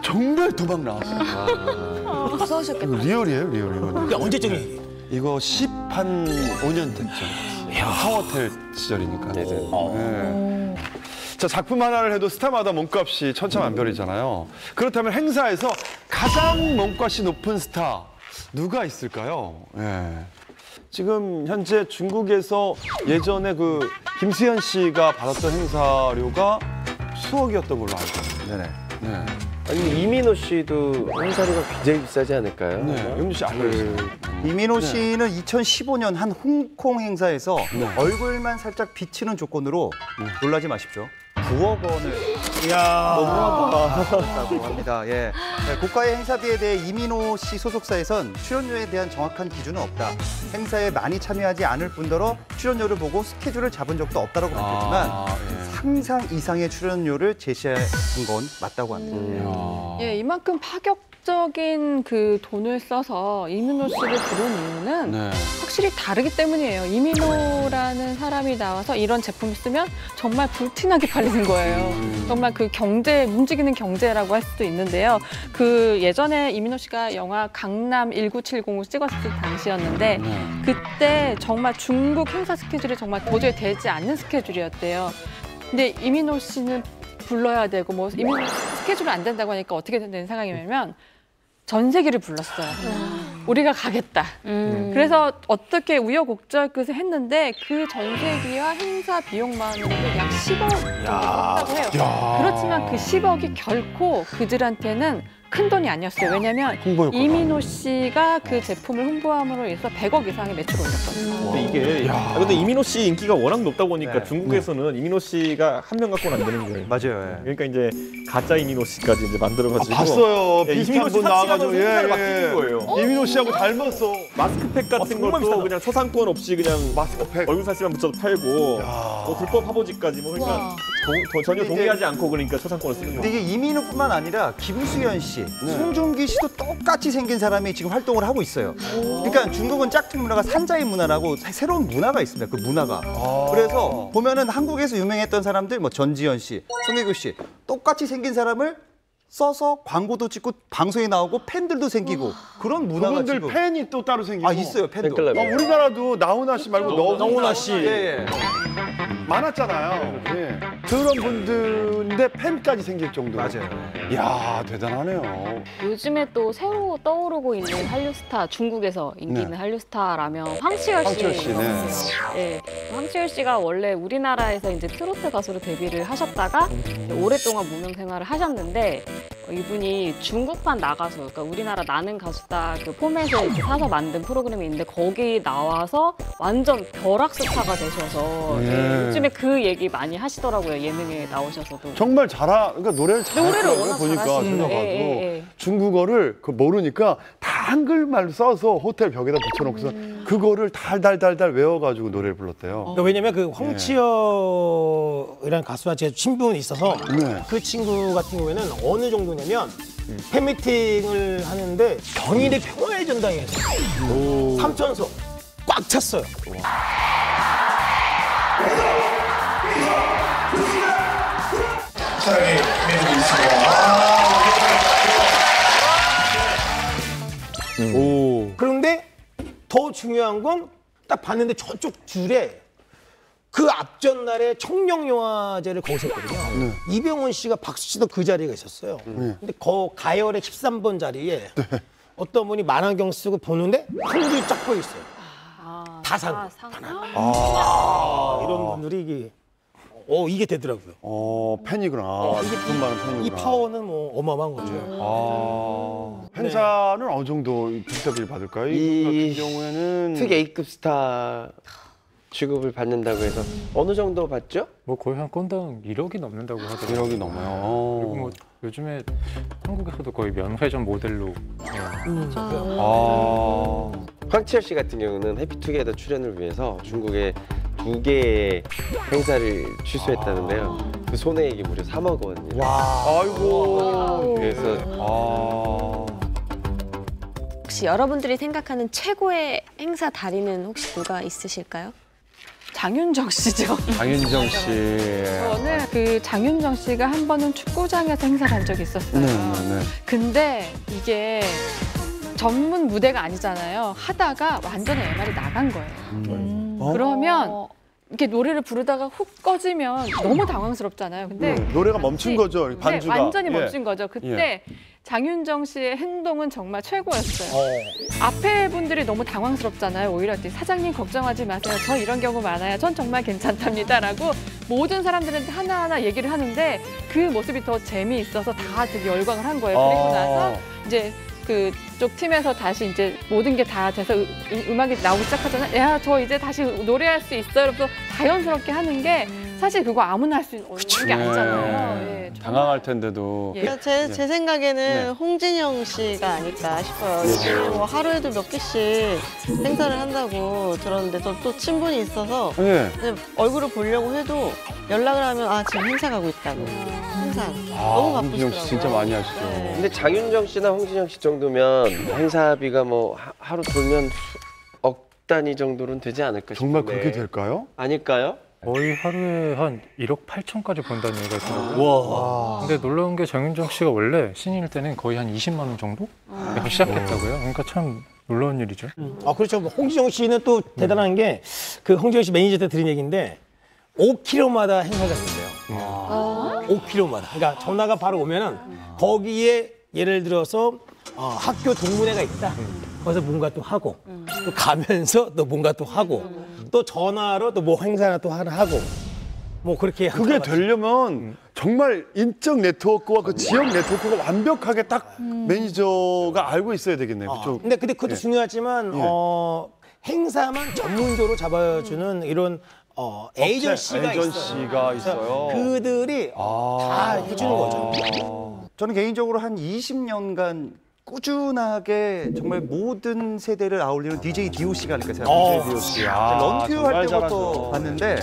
정말 도망 나왔어요. 무서우셨겠다. 리얼이에요, 리얼 이거. 근데 언제적 얘기? 이거 5년 됐죠. 타워호텔 시절이니까. 네. 자, 작품 하나를 해도 스타마다 몸값이 천차만별이잖아요. 그렇다면 행사에서 가장 몸값이 높은 스타 누가 있을까요? 예. 지금 현재 중국에서 예전에 그 김수현 씨가 받았던 행사료가 수억이었던 걸로 알고 있는데. 네. 아니 이민호 씨도 행사료가 굉장히 비싸지 않을까요? 네. 영주 씨 알려주세요. 이민호 씨는 2015년 한 홍콩 행사에서 얼굴만 살짝 비치는 조건으로 놀라지 마십시오. 9억 원을 너무하다고 합니다. 예. 네, 고가의 행사비에 대해 이민호 씨 소속사에선 출연료에 대한 정확한 기준은 없다. 행사에 많이 참여하지 않을 뿐더러 출연료를 보고 스케줄을 잡은 적도 없다라고 밝혔지만 상상 이상의 출연료를 제시한 건 맞다고 합니다. 예, 이만큼 파격적인 그 돈을 써서 이민호 씨를 부른 이유는 네. 확실히 다르기 때문이에요. 이민호라는 사람이 나와서 이런 제품을 쓰면 정말 불티나게 팔리는 거예요. 정말 그 경제, 움직이는 경제라고 할 수도 있는데요. 그 예전에 이민호 씨가 영화 강남 1970을 찍었을 당시였는데 그때 정말 중국 행사 스케줄이 정말 도저히 되지 않는 스케줄이었대요. 근데 이민호 씨는 불러야 되고 뭐 이민호 스케줄이 안 된다고 하니까 어떻게 된 상황이냐면 전 세계를 불렀어요. 우리가 가겠다. 그래서 어떻게 우여곡절 끝에 했는데 그 전 세계와 행사 비용만으로도 약 10억 정도 썼다고 해요. 그렇지만 그 10억이 결코 그들한테는 큰 돈이 아니었어요. 왜냐하면 이민호 씨가 그 제품을 홍보함으로 해서 100억 이상의 매출을 올렸거든요. 근데 이게 근데 이민호 씨 인기가 워낙 높다 보니까 중국에서는 이민호 씨가 한 명 갖고는 안 되는 거예요. 맞아요. 그러니까 이제 가짜 이민호 씨까지 이제 만들어가지고 봤어요. 예, 비슷한 이민호 씨 분 나와가지고 탑승하면서 행사를 막 뛰는 거예요. 이민호 씨하고 닮았어. 마스크팩 같은 정말 것도 비싸다. 그냥 초상권 없이 그냥 마스크팩. 얼굴 사진만 붙여서 팔고 뭐 불법 화보지까지 뭐 그러니까 전혀 동의하지 않고 그러니까 초상권을 쓰는 근데 거예요. 이게 이민호뿐만 아니라 김수현 씨, 송중기 씨도 똑같이 생긴 사람이 지금 활동을 하고 있어요. 그러니까 중국은 짝퉁 문화가 산자인 문화라고 새로운 문화가 있습니다. 그 문화가. 그래서 보면은 한국에서 유명했던 사람들, 뭐 전지현 씨, 송혜교 씨 똑같이 생긴 사람을 써서 광고도 찍고 방송에 나오고 팬들도 생기고 그런 문화가 그분들 지금 팬이 또 따로 생기고. 있어요 팬도. 팬클럽. 우리나라도 나훈아 씨 말고 너훈아 씨. 예. 많았잖아요. 예. 그런 분들인데 팬까지 생길 정도로. 맞아요. 이야, 대단하네요. 요즘에 또 새로 떠오르고 있는 한류 스타, 중국에서 인기 있는 한류 스타라면 황치열 황치열 씨, 네. 예, 황치열 씨가 원래 우리나라에서 이제 트로트 가수로 데뷔를 하셨다가 오랫동안 무명 생활을 하셨는데 이분이 중국판 나가수, 그러니까 우리나라 나는 가수다 그 포맷을 이렇게 사서 만든 프로그램이 있는데 거기 나와서 완전 벼락 스타가 되셔서 네. 요즘에 그 얘기 많이 하시더라고요. 예능에 나오셔서도. 정말 그러니까 노래를 잘하더라고요. 워낙 보니까 잘하시는 제가 봐도 예. 중국어를 모르니까 다 한글말로 써서 호텔 벽에다 붙여놓고서 그거를 달달달달 외워가지고 노래를 불렀대요. 그러니까 왜냐면 그 황치열이라는 가수와 제 친분이 있어서 네. 그 친구 같은 경우에는 어느 정도냐면 팬미팅을 하는데 경희대 평화의 전당에서 삼천석 꽉 찼어요. 사랑의 매력이 있습니다. 그런데 더 중요한 건 딱 봤는데 저쪽 줄에 그 앞전 날에 청룡영화제를 거기서 했거든요. 이병헌 씨가 박수 치던 그 자리가 있었어요. 근데 가열의 13번 자리에 어떤 분이 만안경 쓰고 보는데 한 줄 쫙 보여 있어요. 다 상. 이런 분들이 이게 되더라고요. 팬이구나. 깊은 많은 팬이구나. 이 파워는 뭐 어마어마한 거죠. 행사는 어느 정도 비싸게 받을까요? 이 같은 경우에는 특 A급 스타 취급을 받는다고 해서 어느 정도 받죠? 뭐 거의 한 건당 1억이 넘는다고 하더라고요. 1억이 넘어요. 그리고 뭐 요즘에 한국에서도 거의 면회전 모델로 황치열 씨 같은 경우는 해피투게더 출연을 위해서 중국에 2개의 행사를 취소했다는데요. 그 손해액이 무려 3억 원이에요. 아이고. 그래서 혹시 여러분들이 생각하는 최고의 행사 달인은 혹시 누가 있으실까요? 장윤정 씨죠. 장윤정 씨. 저는 그 장윤정 씨가 한 번은 축구장에서 행사 간 적이 있었어요. 근데 이게 전문 무대가 아니잖아요. 하다가 완전히 MR이 나간 거예요. 그러면 이렇게 노래를 부르다가 훅 꺼지면 너무 당황스럽잖아요. 근데 노래가 멈춘 거죠, 반주가. 네, 완전히 멈춘 거죠. 그때 장윤정 씨의 행동은 정말 최고였어요. 앞에 분들이 너무 당황스럽잖아요. 오히려 사장님 걱정하지 마세요. 저 이런 경우 많아요. 전 정말 괜찮답니다라고 모든 사람들한테 하나하나 얘기를 하는데 그 모습이 더 재미있어서 다 되게 열광을 한 거예요. 그리고 나서 이제 그쪽 팀에서 다시 이제 모든 게 다 돼서 음악이 나오기 시작하잖아요. 야, 저 이제 다시 노래할 수 있어요. 그래서 자연스럽게 하는 게 사실 그거 아무나 할 수 있는 게 아니잖아요. 예, 당황할 텐데도. 그러니까 제 생각에는 홍진영 씨가 아닐까 싶어요. 뭐 하루에도 몇 개씩 행사를 한다고 들었는데 저 또 친분이 있어서 그냥 얼굴을 보려고 해도 연락을 하면 지금 행사 가고 있다고. 항상 너무 바쁘시더라고요. 홍진영 씨 진짜 많이 하시죠. 근데 장윤정 씨나 홍진영 씨 정도면 행사비가 뭐 하루 돌면 억 단위 정도는 되지 않을까 싶은데. 정말 그렇게 될까요? 아닐까요? 거의 하루에 한 1억 8천까지 번다는 얘기가 있더라고요. 근데 놀라운 게 장윤정 씨가 원래 신인일 때는 거의 한 20만 원 정도 시작했다고요. 그러니까 참 놀라운 일이죠. 그렇죠. 홍진영 씨는 또 대단한 게 그 홍진영 씨 매니저한테 들은 얘기인데 5km마다 행사가 있는데요. 5km마다. 그러니까 전화가 바로 오면은 거기에 예를 들어서 학교 동문회가 있다. 그래서 뭔가 또 하고 또 가면서 또 뭔가 또 하고 또 전화로 또 뭐 행사나 또 하나 하고 뭐 그렇게 그게 되려면 정말 인적 네트워크와 그 지역 네트워크가 완벽하게 딱 매니저가 알고 있어야 되겠네요. 그쪽. 근데 그것도 중요하지만 행사만 전문적으로 잡아주는 이런 에이전시가 있어요. 그들이 다 해주는 거죠. 저는 개인적으로 한 20년간 꾸준하게 정말 모든 세대를 아울리는 DJ DOC가 아닐까 생각합니다. DOC. 런큐 할 때부터 잘하죠. 봤는데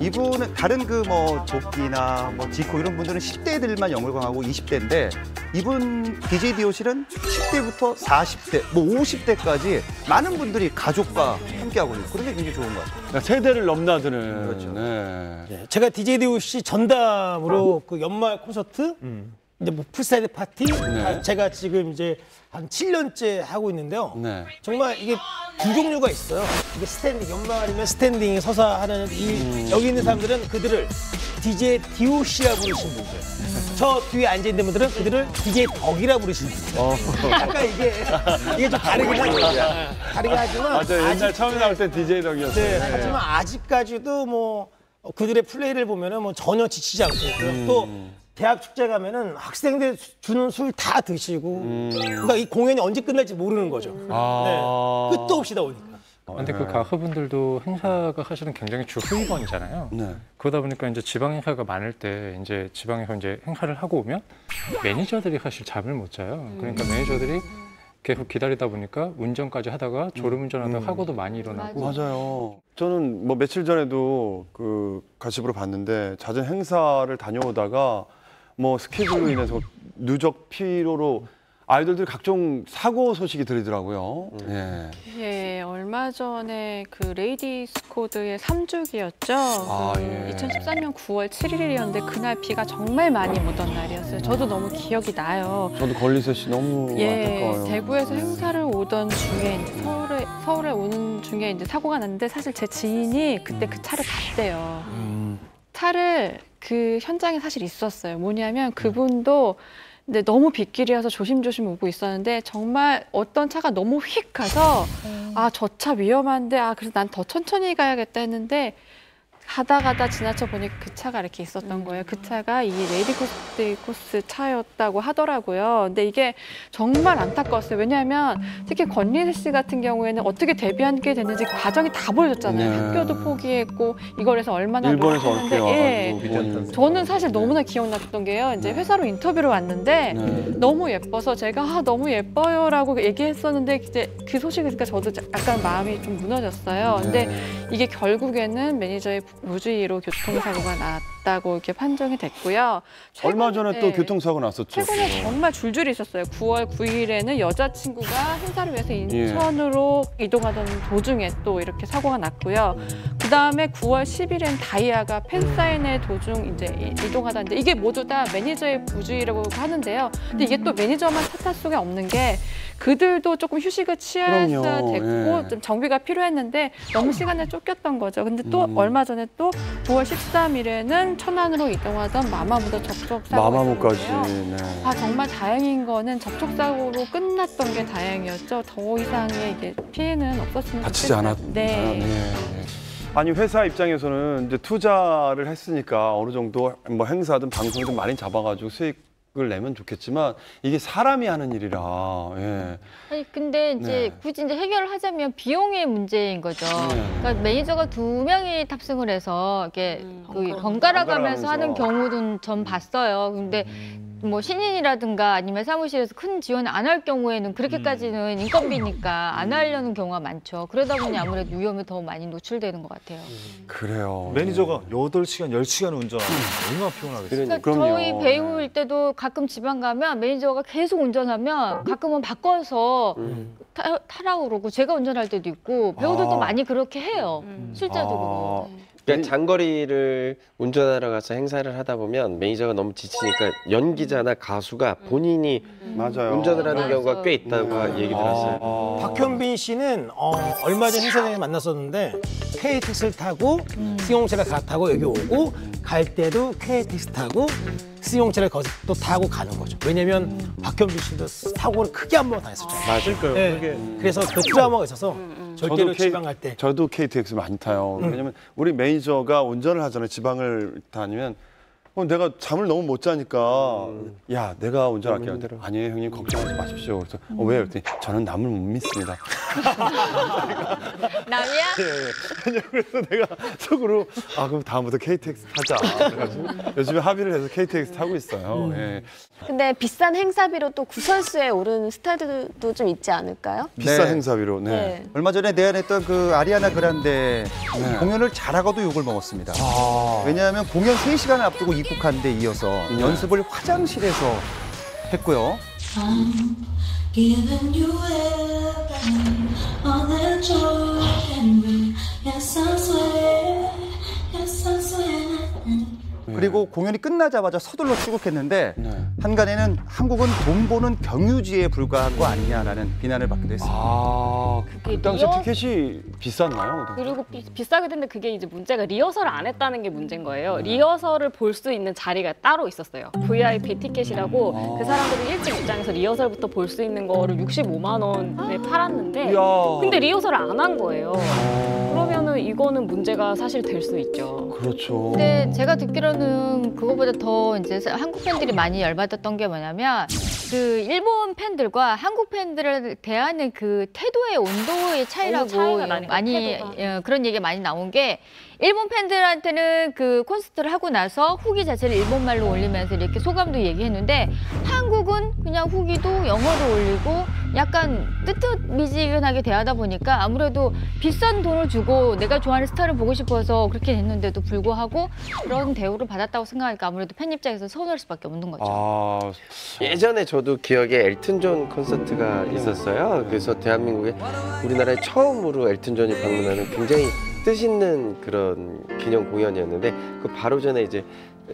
이분은 다른 그 뭐 조끼나 뭐 지코 이런 분들은 10대들만 영을광하고 20대인데 이분 DJ DOC는 10대부터 40대, 뭐 50대까지 많은 분들이 가족과 함께하고 있는 그런 게 굉장히 좋은 것 같아요. 그러니까 세대를 넘나드는. 그렇죠. 제가 DJ DOC 전담으로 그 연말 콘서트 이제 뭐 풀사이드 파티 네. 제가 지금 이제 한 7년째 하고 있는데요. 네. 정말 이게 두 종류가 있어요. 이게 스탠딩, 연말이면 스탠딩에 서서 하는 여기 있는 사람들은 그들을 DJ DOC라 부르시는 분들. 저 뒤에 앉아있는 분들은 그들을 DJ 덕이라 부르시는 분들. 약간 이게 좀 다르긴 하죠. 다르긴 하지만. 맞아요. 옛날 처음에 나올 때 DJ 덕이었어요. 네, 하지만 아직까지도 뭐 그들의 플레이를 보면은 뭐 전혀 지치지 않고 있고요. 또 대학 축제 가면은 학생들 주는 술 다 드시고 그러니까 이 공연이 언제 끝날지 모르는 거죠. 네. 끝도 없이 나오니까. 근데 그 가수분들도 행사가 사실은 굉장히 주 후위번이잖아요. 네. 그러다 보니까 이제 지방 행사가 많을 때 이제 지방에서 이제 행사를 하고 오면 매니저들이 사실 잠을 못 자요. 그러니까 매니저들이 계속 기다리다 보니까 운전까지 하다가 졸음운전하다가 사고도 많이 일어나고. 맞아요. 저는 뭐 며칠 전에도 그 가십으로 봤는데 잦은 행사를 다녀오다가 뭐 스케줄로 인해서 누적 피로로 아이돌들 각종 사고 소식이 들리더라고요. 예. 예, 얼마 전에 그 레이디스 코드의 3주기였죠. 예. 2013년 9월 7일이었는데 그날 비가 정말 많이 묻은 날이었어요. 저도 너무 기억이 나요. 저도 걸리셋이 너무 안타까워요. 대구에서 행사를 오던 중에 이제 서울에 오는 중에 이제 사고가 났는데 사실 제 지인이 그때 그 차를 봤대요. 차를 그 현장에 사실 있었어요. 뭐냐면 그분도 근데 너무 빗길이어서 조심조심 오고 있었는데 정말 어떤 차가 너무 휙 가서 아, 저 차 위험한데 그래서 난 더 천천히 가야겠다 했는데 가다 지나쳐 보니 그 차가 이렇게 있었던 거예요. 그 차가 이 레이디 코스 차였다고 하더라고요. 근데 이게 정말 안타까웠어요. 왜냐하면 특히 권리세 씨 같은 경우에는 어떻게 데뷔하게 됐는지 과정이 다 보여줬잖아요. 네. 학교도 포기했고 이걸 해서 얼마나 일본에서 어떻게 노력했는데 저는 사실 너무나 기억났던 게요. 이제 회사로 인터뷰를 왔는데 너무 예뻐서 제가 너무 예뻐요라고 얘기했었는데 이제 그 소식을 듣니까 저도 약간 마음이 좀 무너졌어요. 근데 이게 결국에는 매니저의 무주의로 교통사고가 났다고 이렇게 판정이 됐고요. 얼마 전에 또 교통사고 났었죠. 최근에 정말 줄줄이 있었어요. 9월 9일에는 여자친구가 행사를 위해서 인천으로 이동하던 도중에 또 이렇게 사고가 났고요. 그 다음에 9월 10일엔 다이아가 팬사인회 도중 이제 이동하다는데 이게 모두 다 매니저의 부주의라고 하는데요. 근데 이게 또 매니저만 탓할 수가 없는 게 그들도 조금 휴식을 취해야 됐고 좀 정비가 필요했는데 너무 시간에 쫓겼던 거죠. 근데 또 얼마 전에 또 9월 13일에는 천안으로 이동하던 마마무도 접촉사고가 있었는데요. 정말 다행인 거는 접촉사고로 끝났던 게 다행이었죠. 더 이상의 이게 피해는 없었으면 다치지 좋겠어요. 않았. 아니 회사 입장에서는 이제 투자를 했으니까 어느 정도 뭐 행사든 방송이든 많이 잡아가지고 수익을 내면 좋겠지만 이게 사람이 하는 일이라. 아니 근데 이제 굳이 이제 해결을 하자면 비용의 문제인 거죠. 그러니까 매니저가 2명이 탑승을 해서 이렇게 번갈아 가면서 하는 경우는 전 봤어요. 근데 뭐 신인이라든가 아니면 사무실에서 큰 지원을 안 할 경우에는 그렇게까지는 인건비니까 안 하려는 경우가 많죠. 그러다 보니 아무래도 위험에 더 많이 노출되는 것 같아요. 그래요. 매니저가 8시간, 10시간 운전하면 얼마나 피곤하겠어요. 그러니까 저희 배우일 때도 가끔 지방 가면 매니저가 계속 운전하면 가끔은 바꿔서 타라고 그러고 제가 운전할 때도 있고 배우들도 많이 그렇게 해요. 실제적으로. 그러니까 장거리를 운전하러 가서 행사를 하다 보면 매니저가 너무 지치니까 연기자나 가수가 본인이 운전을 하는 경우가 꽤 있다고 얘기 들었어요. 박현빈 씨는 얼마 전 행사장에 만났었는데 KTX를 타고 승용차를 갈아타고 여기 오고 갈 때도 KTX 타고 승용차를 거기서 또 타고 가는 거죠. 왜냐면 박현빈 씨도 사고를 크게 한 번 당했었잖아요. 맞아요. 그래서 그 트라우마가 있어서 절대로 지방 갈 때. 저도 KTX 많이 타요. 왜냐면 우리 매니저가 운전을 하잖아요. 지방을 다니면 내가 잠을 너무 못 자니까 야 내가 운전할게요. 아니에요 형님 걱정하지 마십시오. 그래서 왜요? 그랬더니 저는 남을 못 믿습니다. 남이야? 그래서 내가 속으로 그럼 다음부터 KTX 타자. 그래가지고 요즘에 합의를 해서 KTX 타고 있어요. 근데 비싼 행사비로 또 구설수에 오르는 스타들도 좀 있지 않을까요? 비싼 행사비로. 얼마 전에 내한했던 그 아리아나 그란데 공연을 잘하고도 욕을 먹었습니다. 왜냐하면 공연 3시간을 앞두고 입국한 데 이어서 연습을 화장실에서 했고요. 그리고 공연이 끝나자마자 서둘러 출국했는데 한간에는 한국은 돈 버는 경유지에 불과한 거 아니냐라는 비난을 받기도 했습니다. 그 당시 티켓이 비쌌나요? 그리고 비싸게 됐는데 그게 이제 문제가 리허설을 안 했다는 게 문제인 거예요. 리허설을 볼 수 있는 자리가 따로 있었어요. VIP 티켓이라고 그 사람들이 일찍 입장해서 리허설부터 볼 수 있는 거를 65만 원에 팔았는데 근데 리허설을 안 한 거예요. 그러면은 이거는 문제가 사실 될 수 있죠. 그렇죠. 근데 제가 듣기로는 그거보다 더 이제 한국 팬들이 많이 열받았던 게 뭐냐면 그 일본 팬들과 한국 팬들을 대하는 그 태도의 온도의 차이라고 차이가 나니까, 많이 태도가. 그런 얘기 많이 나온 게 일본 팬들한테는 그 콘서트를 하고 나서 후기 자체를 일본말로 올리면서 이렇게 소감도 얘기했는데 한국은 그냥 후기도 영어로 올리고 약간 뜨뜻미지근하게 대하다 보니까 아무래도 비싼 돈을 주고 내가 좋아하는 스타를 보고 싶어서 그렇게 됐는데도 불구하고 그런 대우를 받았다고 생각하니까 아무래도 팬 입장에서 서운할 수밖에 없는 거죠. 예전에 저도 기억에 엘튼 존 콘서트가 있었어요. 그래서 대한민국에 우리나라에 처음으로 엘튼 존이 방문하는 굉장히 뜻있는 그런 기념 공연이었는데 그 바로 전에 이제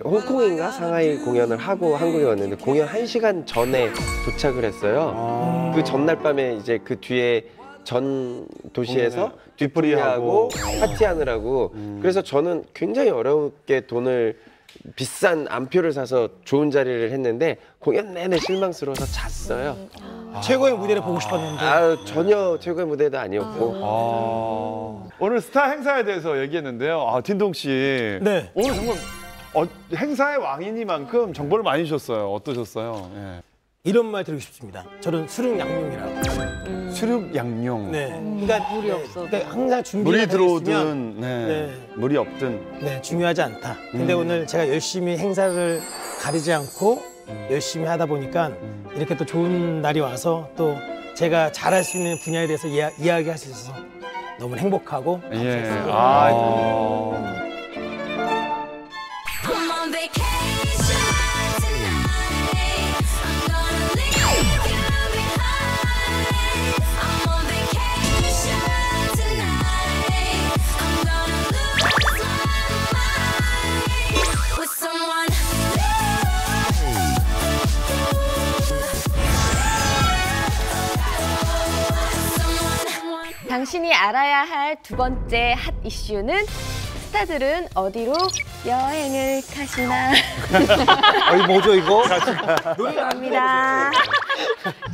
홍콩인가 상하이 공연을 하고 한국에 왔는데 공연 1시간 전에 도착을 했어요. 그 전날 밤에 이제 그 뒤에 전 도시에서 뒤풀이하고 파티하느라고 그래서 저는 굉장히 어렵게 돈을 비싼 암표를 사서 좋은 자리를 했는데 공연 내내 실망스러워서 잤어요. 최고의 무대를 보고 싶었는데 전혀 최고의 무대도 아니었고. 오늘 스타 행사에 대해서 얘기했는데요. 딘동 씨. 네. 오늘 정말 행사의 왕이니만큼 정보를 많이 주셨어요. 어떠셨어요? 예. 이런 말 드리고 싶습니다. 저는 수륙양용이라고. 수륙양용. 네. 그러니까 물이 없어. 그러니까 항상 준비가 물이 돼 들어오든 있으면 물이 없든 네, 중요하지 않다. 근데 오늘 제가 열심히 행사를 가리지 않고 열심히 하다 보니까 이렇게 또 좋은 날이 와서 또 제가 잘할 수 있는 분야에 대해서 이야기할 수 있어서 너무 행복하고 감사했습니다. 당신이 알아야 할 두 번째 핫 이슈는 스타들은 어디로 여행을 가시나. 이거 뭐죠 이거? 갑니다.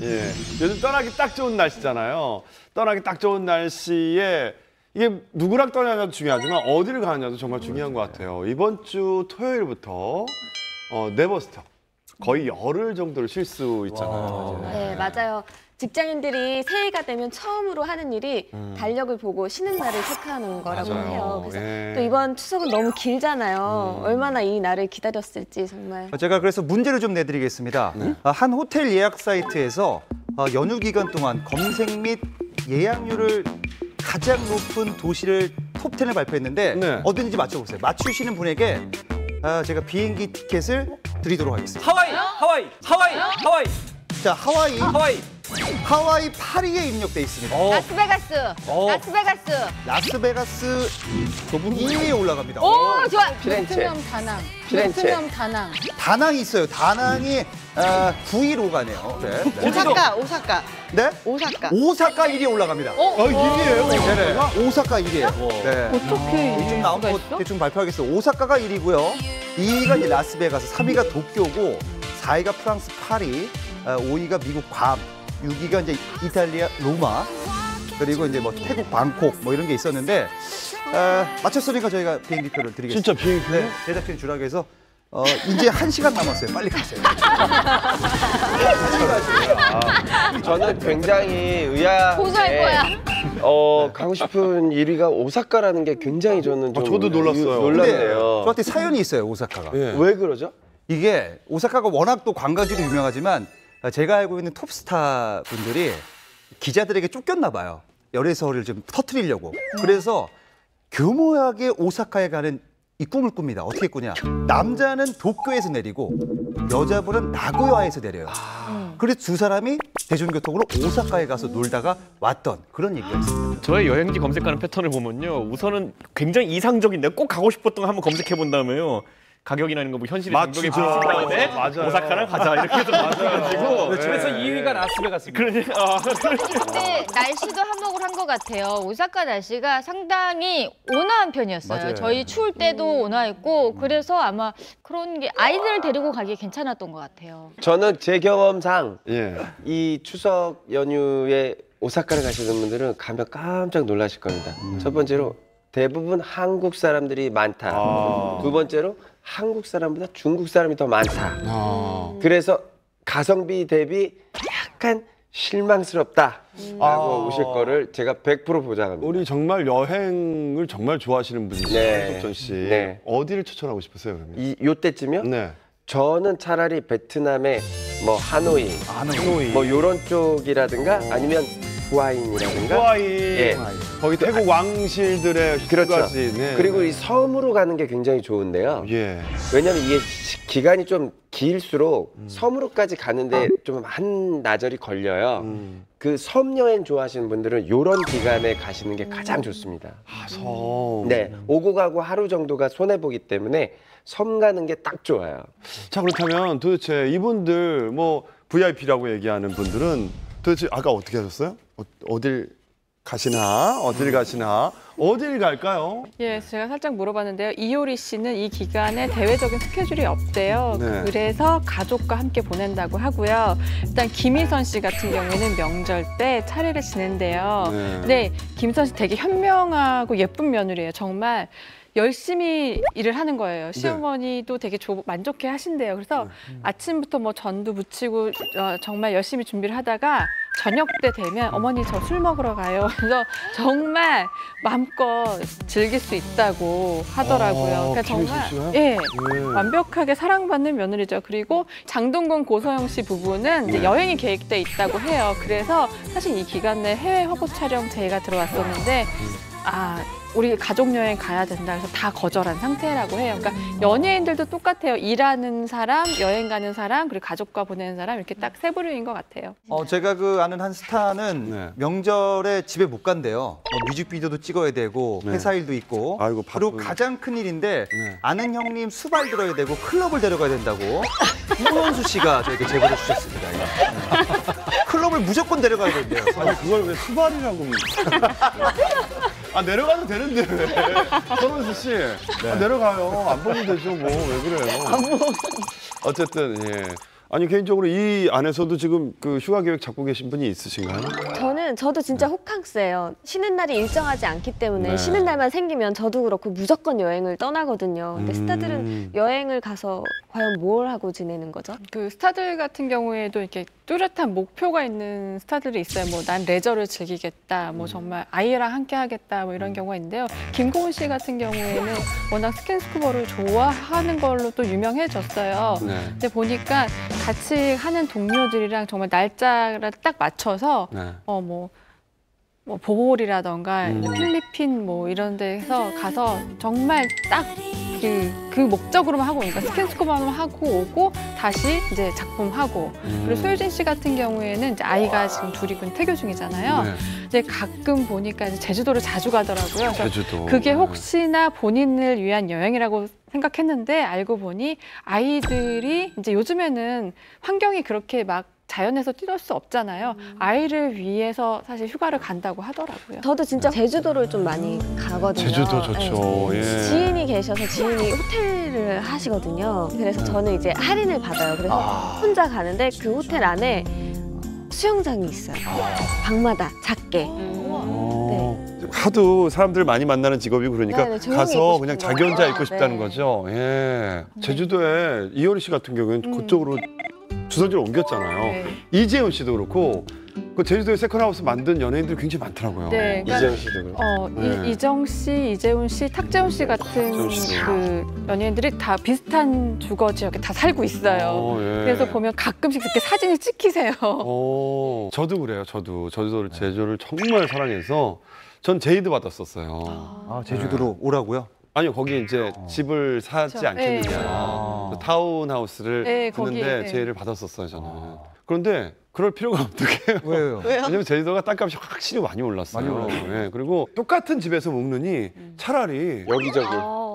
예. 요즘 떠나기 딱 좋은 날씨잖아요. 떠나기 딱 좋은 날씨에 이게 누구랑 떠나냐도 중요하지만 어디를 가느냐도 정말 중요한 것 같아요. 이번 주 토요일부터 네버스톱 거의 열흘 정도를 쉴 수 있잖아요. 네, 맞아요. 직장인들이 새해가 되면 처음으로 하는 일이 달력을 보고 쉬는 날을 체크하는 거라고 맞아요. 해요. 그래서 예. 또 이번 추석은 너무 길잖아요. 얼마나 이 날을 기다렸을지 정말. 제가 그래서 문제를 좀 내드리겠습니다. 한 호텔 예약 사이트에서 연휴 기간 동안 검색 및 예약률을 가장 높은 도시를 톱10을 발표했는데 어딘지 맞춰보세요. 맞추시는 분에게 제가 비행기 티켓을 드리도록 하겠습니다. 하와이. 자, 하와이 파리에 입력돼 있습니다. 라스베가스 2위에 올라갑니다. 오, 좋아. 피렌체. 다낭이 있어요. 다낭이 9위로 가네요. 네. 오사카. 네? 오사카 1위에 올라갑니다. 1위예요? 네네. 오사카 1위예요. 네. 어떻게 지금 나온 거 대충 발표하겠습니다. 오사카가 1위고요. 2위가 이제 라스베가스, 3위가 도쿄고, 4위가 프랑스 파리, 5위가 미국 괌, 6위가 이제 이탈리아 로마, 그리고 이제 뭐 태국 방콕 뭐 이런 게 있었는데 맞췄으니까 저희가 비행기표를 드리겠습니다. 진짜 비행기표? 네, 제작진 주라고 해서 이제 1시간 남았어요. 빨리 가세요. 저는 굉장히 의아한데 고소할 거야. 가고 싶은 1위가 오사카라는 게 굉장히 저는 좀 저도 놀랐어요. 놀랐네요. 저한테 사연이 있어요. 오사카가. 왜 그러죠? 이게 오사카가 워낙 또 관광지로 유명하지만 제가 알고 있는 톱스타 분들이 기자들에게 쫓겼나 봐요. 열애설을 좀 터뜨리려고. 그래서 교묘하게 오사카에 가는 이 꿈을 꿉니다. 어떻게 꾸냐. 남자는 도쿄에서 내리고 여자분은 나고야에서 내려요. 그래서 두 사람이 대중교통으로 오사카에 가서 놀다가 왔던 그런 얘기가 있습니다. 저의 여행지 검색하는 패턴을 보면요. 우선은 굉장히 이상적인 내가 꼭 가고 싶었던 거 한번 검색해 본 다음에요. 가격이나 이런 거 뭐 현실의 맞추죠. 장벽에 부딪힌 다음에 맞아요. 오사카를 가자 이렇게 해서 맞아가지고 집에서 2위가 라스베가스입니다. 근데 날씨도 한몫을 한 것 같아요. 오사카 날씨가 상당히 온화한 편이었어요. 맞아요. 저희 추울 때도 온화했고 그래서 아마 그런 게 아이들을 데리고 가기에 괜찮았던 것 같아요. 저는 제 경험상 예. 이 추석 연휴에 오사카를 가시는 분들은 가면 깜짝 놀라실 겁니다. 첫 번째로 대부분 한국 사람들이 많다. 두 번째로 한국 사람보다 중국 사람이 더 많다. 그래서 가성비 대비 약간 실망스럽다라고 오실 거를 제가 100% 보장합니다. 우리 정말 여행을 정말 좋아하시는 분이시죠, 네. 석전 씨. 네. 어디를 추천하고 싶으세요, 그러면? 요때쯤이요? 네. 저는 차라리 베트남의 뭐 하노이, 뭐 요런 쪽이라든가 아니면 후아인이라든가 후아인. 예. 거기 태국 왕실들의 그렇죠. 휴가지. 네. 그리고 이 섬으로 가는 게 굉장히 좋은데요. 예. 왜냐하면 이게 기간이 좀 길수록 섬으로까지 가는데 좀 한나절이 걸려요. 그 섬 여행 좋아하시는 분들은 이런 기간에 가시는 게 가장 좋습니다. 섬. 네, 오고 가고 하루 정도가 손해 보기 때문에 섬 가는 게 딱 좋아요. 자, 그렇다면 도대체 이분들 뭐 VIP라고 얘기하는 분들은 도대체 아까 어떻게 하셨어요? 어딜 가시나? 어딜 가시나? 어딜 갈까요? 예, 제가 살짝 물어봤는데요. 이효리 씨는 이 기간에 대외적인 스케줄이 없대요. 네. 그래서 가족과 함께 보낸다고 하고요. 일단 김희선 씨 같은 경우에는 명절 때 차례를 지낸대요. 네. 근데 김희선 씨 되게 현명하고 예쁜 며느리예요. 정말 열심히 일을 하는 거예요. 시어머니도 되게 만족해 하신대요. 그래서 아침부터 뭐 전도 부치고 정말 열심히 준비를 하다가 저녁 때 되면 어머니 저 술 먹으러 가요. 그래서 정말 마음껏 즐길 수 있다고 하더라고요. 그러니까 정말 완벽하게 사랑받는 며느리죠. 그리고 장동건 고소영 씨 부부는 이제 여행이 계획돼 있다고 해요. 그래서 사실 이 기간 내 해외 화보 촬영 제의가 들어왔었는데 우리 가족 여행 가야 된다 해서 다 거절한 상태라고 해요. 그러니까 연예인들도 똑같아요. 일하는 사람, 여행 가는 사람, 그리고 가족과 보내는 사람 이렇게 딱 세 부류인 것 같아요. 제가 그 아는 한 스타는 명절에 집에 못 간대요. 뭐 뮤직비디오도 찍어야 되고 회사 일도 있고. 아이고, 그리고 가장 큰 일인데 아는 형님 수발 들어야 되고 클럽을 데려가야 된다고 홍원수 씨가 저에게 제보를 주셨습니다. 클럽을 무조건 데려가야 된대요. 아니 그걸 왜 수발이라고? 내려가도 되는데 왜? 손원수 씨 내려가요. 안 보면 되죠 뭐. 왜 그래요? 어쨌든 예. 아니 개인적으로 이 안에서도 지금 그 휴가 계획 잡고 계신 분이 있으신가요? 저도 진짜 호캉스예요. 쉬는 날이 일정하지 않기 때문에 네. 쉬는 날만 생기면 저도 그렇고 무조건 여행을 떠나거든요. 근데 스타들은 여행을 가서 과연 뭘 하고 지내는 거죠? 그 스타들 같은 경우에도 이렇게 뚜렷한 목표가 있는 스타들이 있어요. 뭐 난 레저를 즐기겠다, 뭐 정말 아이랑 함께 하겠다, 뭐 이런 경우가 있는데요. 김고은 씨 같은 경우에는 워낙 스킨스쿠버를 좋아하는 걸로 또 유명해졌어요. 근데 보니까 같이 하는 동료들이랑 정말 날짜를 딱 맞춰서 뭐 보홀이라던가 필리핀 뭐 이런 데서 가서 정말 딱 그 목적으로만 하고 오니까 스킨스쿠버만 하고 오고 다시 이제 작품하고 그리고 소유진 씨 같은 경우에는 이제 아이가 지금 둘이 태교 중이잖아요. 근데 가끔 보니까 이제 제주도를 자주 가더라고요. 그래서 그게 혹시나 본인을 위한 여행이라고 생각했는데 알고 보니 아이들이 이제 요즘에는 환경이 그렇게 막 자연에서 뛰놀 수 없잖아요. 아이를 위해서 사실 휴가를 간다고 하더라고요. 저도 진짜 제주도를 좀 많이 가거든요. 제주도 좋죠. 예. 지인이 계셔서 지인이 호텔을 하시거든요. 그래서 저는 이제 할인을 받아요. 그래서 혼자 가는데 그 호텔 안에 수영장이 있어요. 방마다 작게. 하도 사람들 많이 만나는 직업이고 그러니까 네네, 조용히 가서 있고 그냥 싶은 자기 혼자 거예요. 있고 싶다는 거죠. 예. 제주도에 이효리 씨 같은 경우는 그쪽으로 주소지를 옮겼잖아요. 이재훈 씨도 그렇고 그 제주도에 세컨하우스 만든 연예인들이 굉장히 많더라고요. 네, 그러니까, 이재훈 씨도 그렇고. 이정 씨, 이재훈 씨, 탁재훈 씨 같은 그 연예인들이 다 비슷한 주거 지역에 다 살고 있어요. 그래서 보면 가끔씩 그렇게 사진을 찍히세요. 저도 그래요. 저도 제주도를 정말 사랑해서 전 제의도 받았었어요. 제주도로 오라고요? 아니요, 거기 이제 집을 사지 않겠느냐. 타운하우스를 듣는데 제의를 받았었어요, 저는. 그런데 그럴 필요가 어떻게 왜요? 왜냐면 제주도가 땅값이 확실히 많이 올랐어요. 그리고 똑같은 집에서 묵느니 차라리 여기저기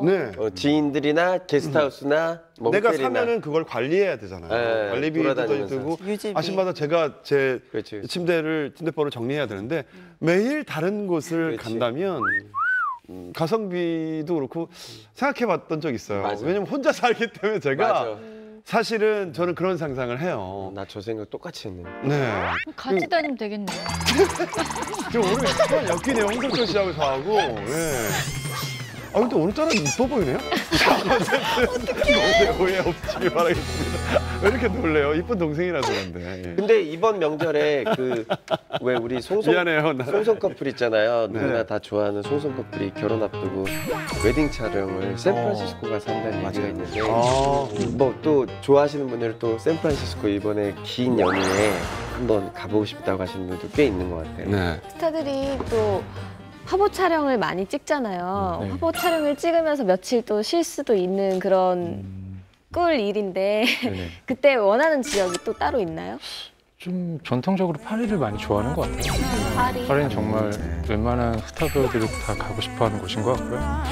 네. 지인들이나 게스트하우스나 뭐 내가 호텔이나. 사면은 그걸 관리해야 되잖아요. 네, 관리비도 돌아다니면서. 들고 유지비. 아침마다 제가 제 그렇지. 침대번호 정리해야 되는데 매일 다른 곳을 그렇지. 간다면 가성비도 그렇고 생각해봤던 적 있어요. 맞아. 왜냐면 혼자 살기 때문에 제가 맞아. 사실은 저는 그런 상상을 해요. 나 저 생각 똑같이 했네. 네. 같이 다니면 되겠네요. 저 오늘 시간 엮이네요. 홍석천 씨하고 저하고. 네. 아 근데 오늘따라 이뻐 보이네요? 어쨌든 오해 없길 바라겠습니다. 왜 이렇게 놀래요? 이쁜 동생이라서 그런데. 예. 근데 이번 명절에 그 왜 우리 미안해요. 송송 커플 있잖아요. 네. 누구나 다 좋아하는 송송 커플이 결혼 앞두고 웨딩 촬영을 샌프란시스코 가서 한다는 얘기가 있는데 뭐 또 좋아하시는 분들은 또 샌프란시스코 이번에 긴 연휴에 한번 가보고 싶다고 하시는 분들도 꽤 있는 것 같아요. 네. 스타들이 또 화보 촬영을 많이 찍잖아요. 네. 화보 촬영을 찍으면서 며칠 또 쉴 수도 있는 그런 꿀 일인데 네네. 그때 원하는 지역이 또 따로 있나요? 좀 전통적으로 파리를 많이 좋아하는 것 같아요. 파리. 파리는 정말 웬만한 스타 배우들이 다 가고 싶어하는 곳인 것 같고요.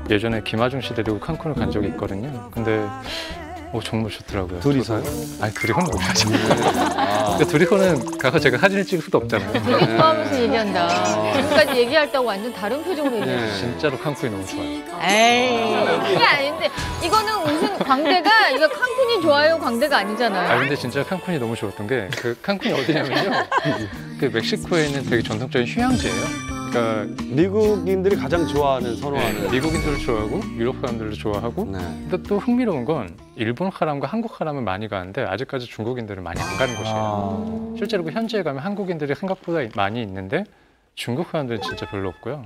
예전에 김하중 씨 데리고 칸쿤을 간 적이 있거든요. 근데 정말 좋더라고요. 둘이서요? 아니 둘이서는 못 가죠. 그러니까 둘이서는 가서 제가 사진을 찍을 수도 없잖아요. 되게 좋아하면서 얘기한다. 지금까지 얘기할 때하고 완전 다른 표정으로 얘기해. 진짜로 칸쿤이 너무 좋아요. 에이, 그게 아닌데 이거는 무슨 광대가 이거 칸쿤이 좋아요 광대가 아니잖아요. 아 근데 진짜 칸쿤이 너무 좋았던 게 그 칸쿤이 어디냐면요. 그 멕시코에 있는 되게 전통적인 휴양지예요. 그러니까 미국인들이 가장 좋아하는 선호하는 네, 미국인들도 좋아하고 유럽 사람들도 좋아하고 네. 근데 또 흥미로운 건 일본 사람과 한국 사람은 많이 가는데 아직까지 중국인들은 많이 안 가는 곳이에요. 실제로 그 현지에 가면 한국인들이 생각보다 많이 있는데 중국 사람들은 진짜 별로 없고요.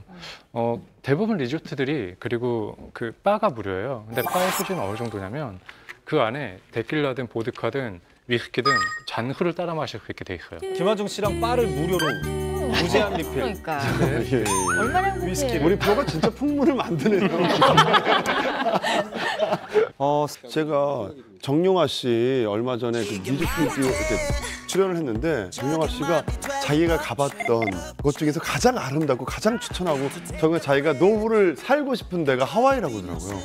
대부분 리조트들이 그리고 그 바가 무료예요. 근데 바의 수준은 어느 정도냐면 그 안에 데킬라든 보드카든 위스키든 잔후를 따라 마실 수 있게 돼 있어요. 김하중 씨랑 바를 무료로 무제한 리필. 그러니까 예. 얼마나 행복해. 우리 프로가 진짜 풍물을 만드네요. 제가 정용화 씨 얼마 전에 그 뮤직비디오 이렇게 출연을 했는데 정용화 씨가 자기가 가봤던 곳 중에서 가장 아름답고 가장 추천하고 정말 자기가 노후를 살고 싶은 데가 하와이라고 하더라고요.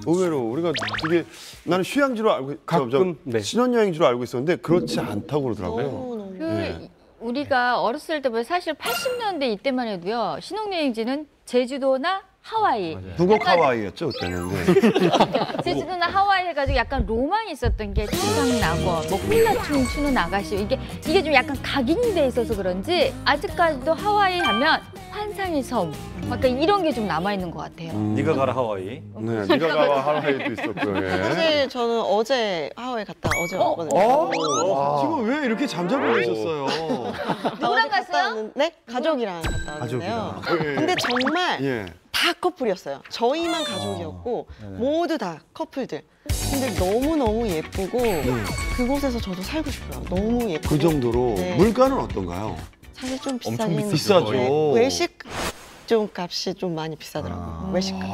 의외로 우리가 되게 나는 휴양지로 알고 가끔 신혼여행지로 알고 있었는데 그렇지 않다고 그러더라고요. 우리가 어렸을 때보다 사실 80년대 이때만 해도요 신혼여행지는 제주도나 하와이. 북옥 하와이였죠 그때는. 네. 제주도나 하와이 해가지고 약간 로망이 있었던 게 청강낙원, 뭐 훌라춤 추는 아가씨 이게 좀 약간 각인돼 있어서 그런지 아직까지도 하와이 하면 환상의 섬, 약간 이런 게 좀 남아 있는 것 같아요. 네가 가라 하와이. 네, 네가 가라 하와이도 있었고요. 예. 사실 저는 어제 하와이 갔다 어제 왔거든요. 지금 왜 이렇게 잠자고 계셨어요? 누구랑 갔어요? 네, 가족이랑 갔다 왔는데요. 근데 정말 예. 다 커플이었어요. 저희만 가족이었고 모두 다 커플들. 근데 너무너무 예쁘고 그곳에서 저도 살고 싶어요. 너무 예쁘고. 그 정도로 네. 물가는 어떤가요? 사실 좀 엄청 비싸긴 비싸죠. 네. 외식 좀 값이 좀 많이 비싸더라고요. 외식 값이.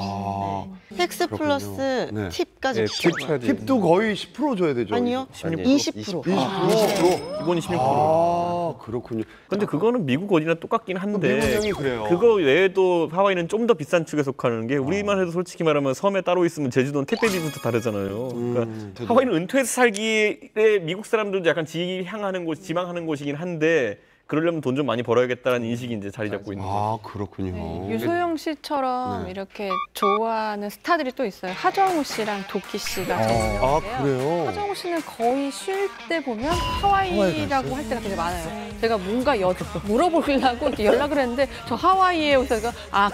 네. 텍스 플러스 네. 팁까지 비싸요. 팁도 거의 10% 줘야 되죠. 아니요. 20%. 20%? 기본이 16%. 그렇군요. 근데 그거는 미국 어디나 똑같긴 한데 미국 형이 그래요. 그거 외에도 하와이는 좀 더 비싼 축에 속하는 게 우리만 해도 솔직히 말하면 섬에 따로 있으면 제주도는 택배비부터 다르잖아요. 그러니까 하와이는 은퇴해서 살기에 미국 사람들도 약간 지향하는 곳, 지망하는 곳이긴 한데 그러려면 돈 좀 많이 벌어야겠다는 인식이 이제 자리 잡고 있는 거죠. 그렇군요. 유소영 씨처럼 네. 이렇게 좋아하는 스타들이 또 있어요. 하정우 씨랑 도끼 씨가 제일 그래요? 하정우 씨는 거의 쉴 때 보면 하와이라고 할 때가 되게 많아요. 제가 뭔가 물어보려고 이렇게 연락을 했는데 저 하와이에 오서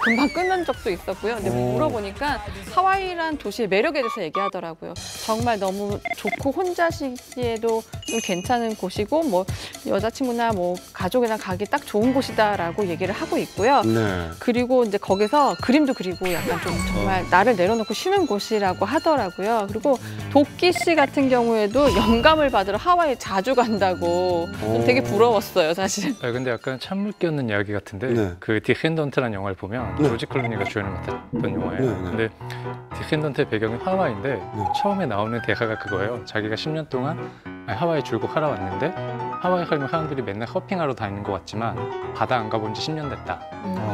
금방 끊는 적도 있었고요. 근데 물어보니까 하와이란 도시의 매력에 대해서 얘기하더라고요. 정말 너무 좋고 혼자 쉬기에도 좀 괜찮은 곳이고 뭐 여자친구나 뭐 가족이랑 가기 딱 좋은 곳이다라고 얘기를 하고 있고요. 네. 그리고 이제 거기서 그림도 그리고 약간 좀 정말 나를 내려놓고 쉬는 곳이라고 하더라고요. 그리고 도끼 씨 같은 경우에도 영감을 받으러 하와이 자주 간다고 되게 부러웠어요, 사실. 근데 약간 찬물 끼얹는 이야기 같은데 네. 그 디펜던트라는 영화를 보면 조지 클루니가 주연을 맡았던 영화예요. 근데 디펜던트의 배경이 하와이인데 처음에 나오는 대사가 그거예요. 자기가 10년 동안 하와이 줄곧 살아왔는데 하와이 가면 사람들이 맨날 서핑하러 다니는 것 같지만 바다 안 가본 지 10년 됐다.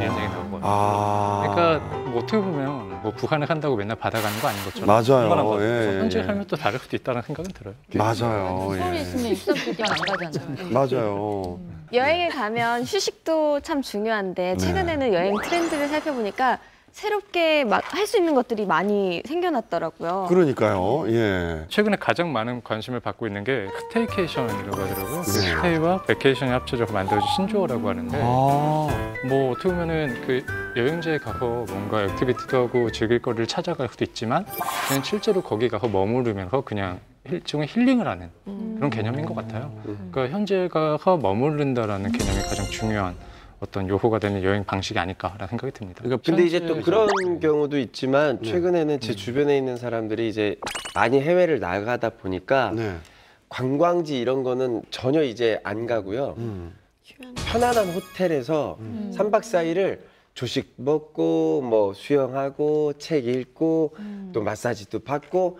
이런 얘기 나오거든요. 그러니까 뭐 어떻게 보면 뭐 북한에 산다고 맨날 바다 가는 거 아닌 것처럼 맞아요. 예, 현지 예. 삶이 또 다를 수도 있다는 생각은 들어요. 맞아요. 서울에 예. 있으면 입사 비디오 안 가잖아요. 맞아요. 여행에 가면 휴식도 참 중요한데 최근에는 여행 트렌드를 살펴보니까 새롭게 막 할 수 있는 것들이 많이 생겨났더라고요. 그러니까요. 예. 최근에 가장 많은 관심을 받고 있는 게 스테이케이션이라고 하더라고요. 스테이와 베케이션이 합쳐져서 만들어진 신조어라고 하는데 뭐 어떻게 보면은 그 여행지에 가서 뭔가 액티비티도 하고 즐길 거리를 찾아갈 수도 있지만 그냥 실제로 거기 가서 머무르면서 그냥 일종의 힐링을 하는 그런 개념인 것 같아요. 그러니까 현지에 가서 머무른다라는 개념이 가장 중요한 어떤 요소가 되는 여행 방식이 아닐까라는 생각이 듭니다. 근데 이제 또 그런 경우도 있지만 최근에는 제 주변에 있는 사람들이 이제 많이 해외를 나가다 보니까 관광지 이런 거는 전혀 이제 안 가고요. 편안한 호텔에서 3박 4일을 조식 먹고 뭐 수영하고 책 읽고 또 마사지도 받고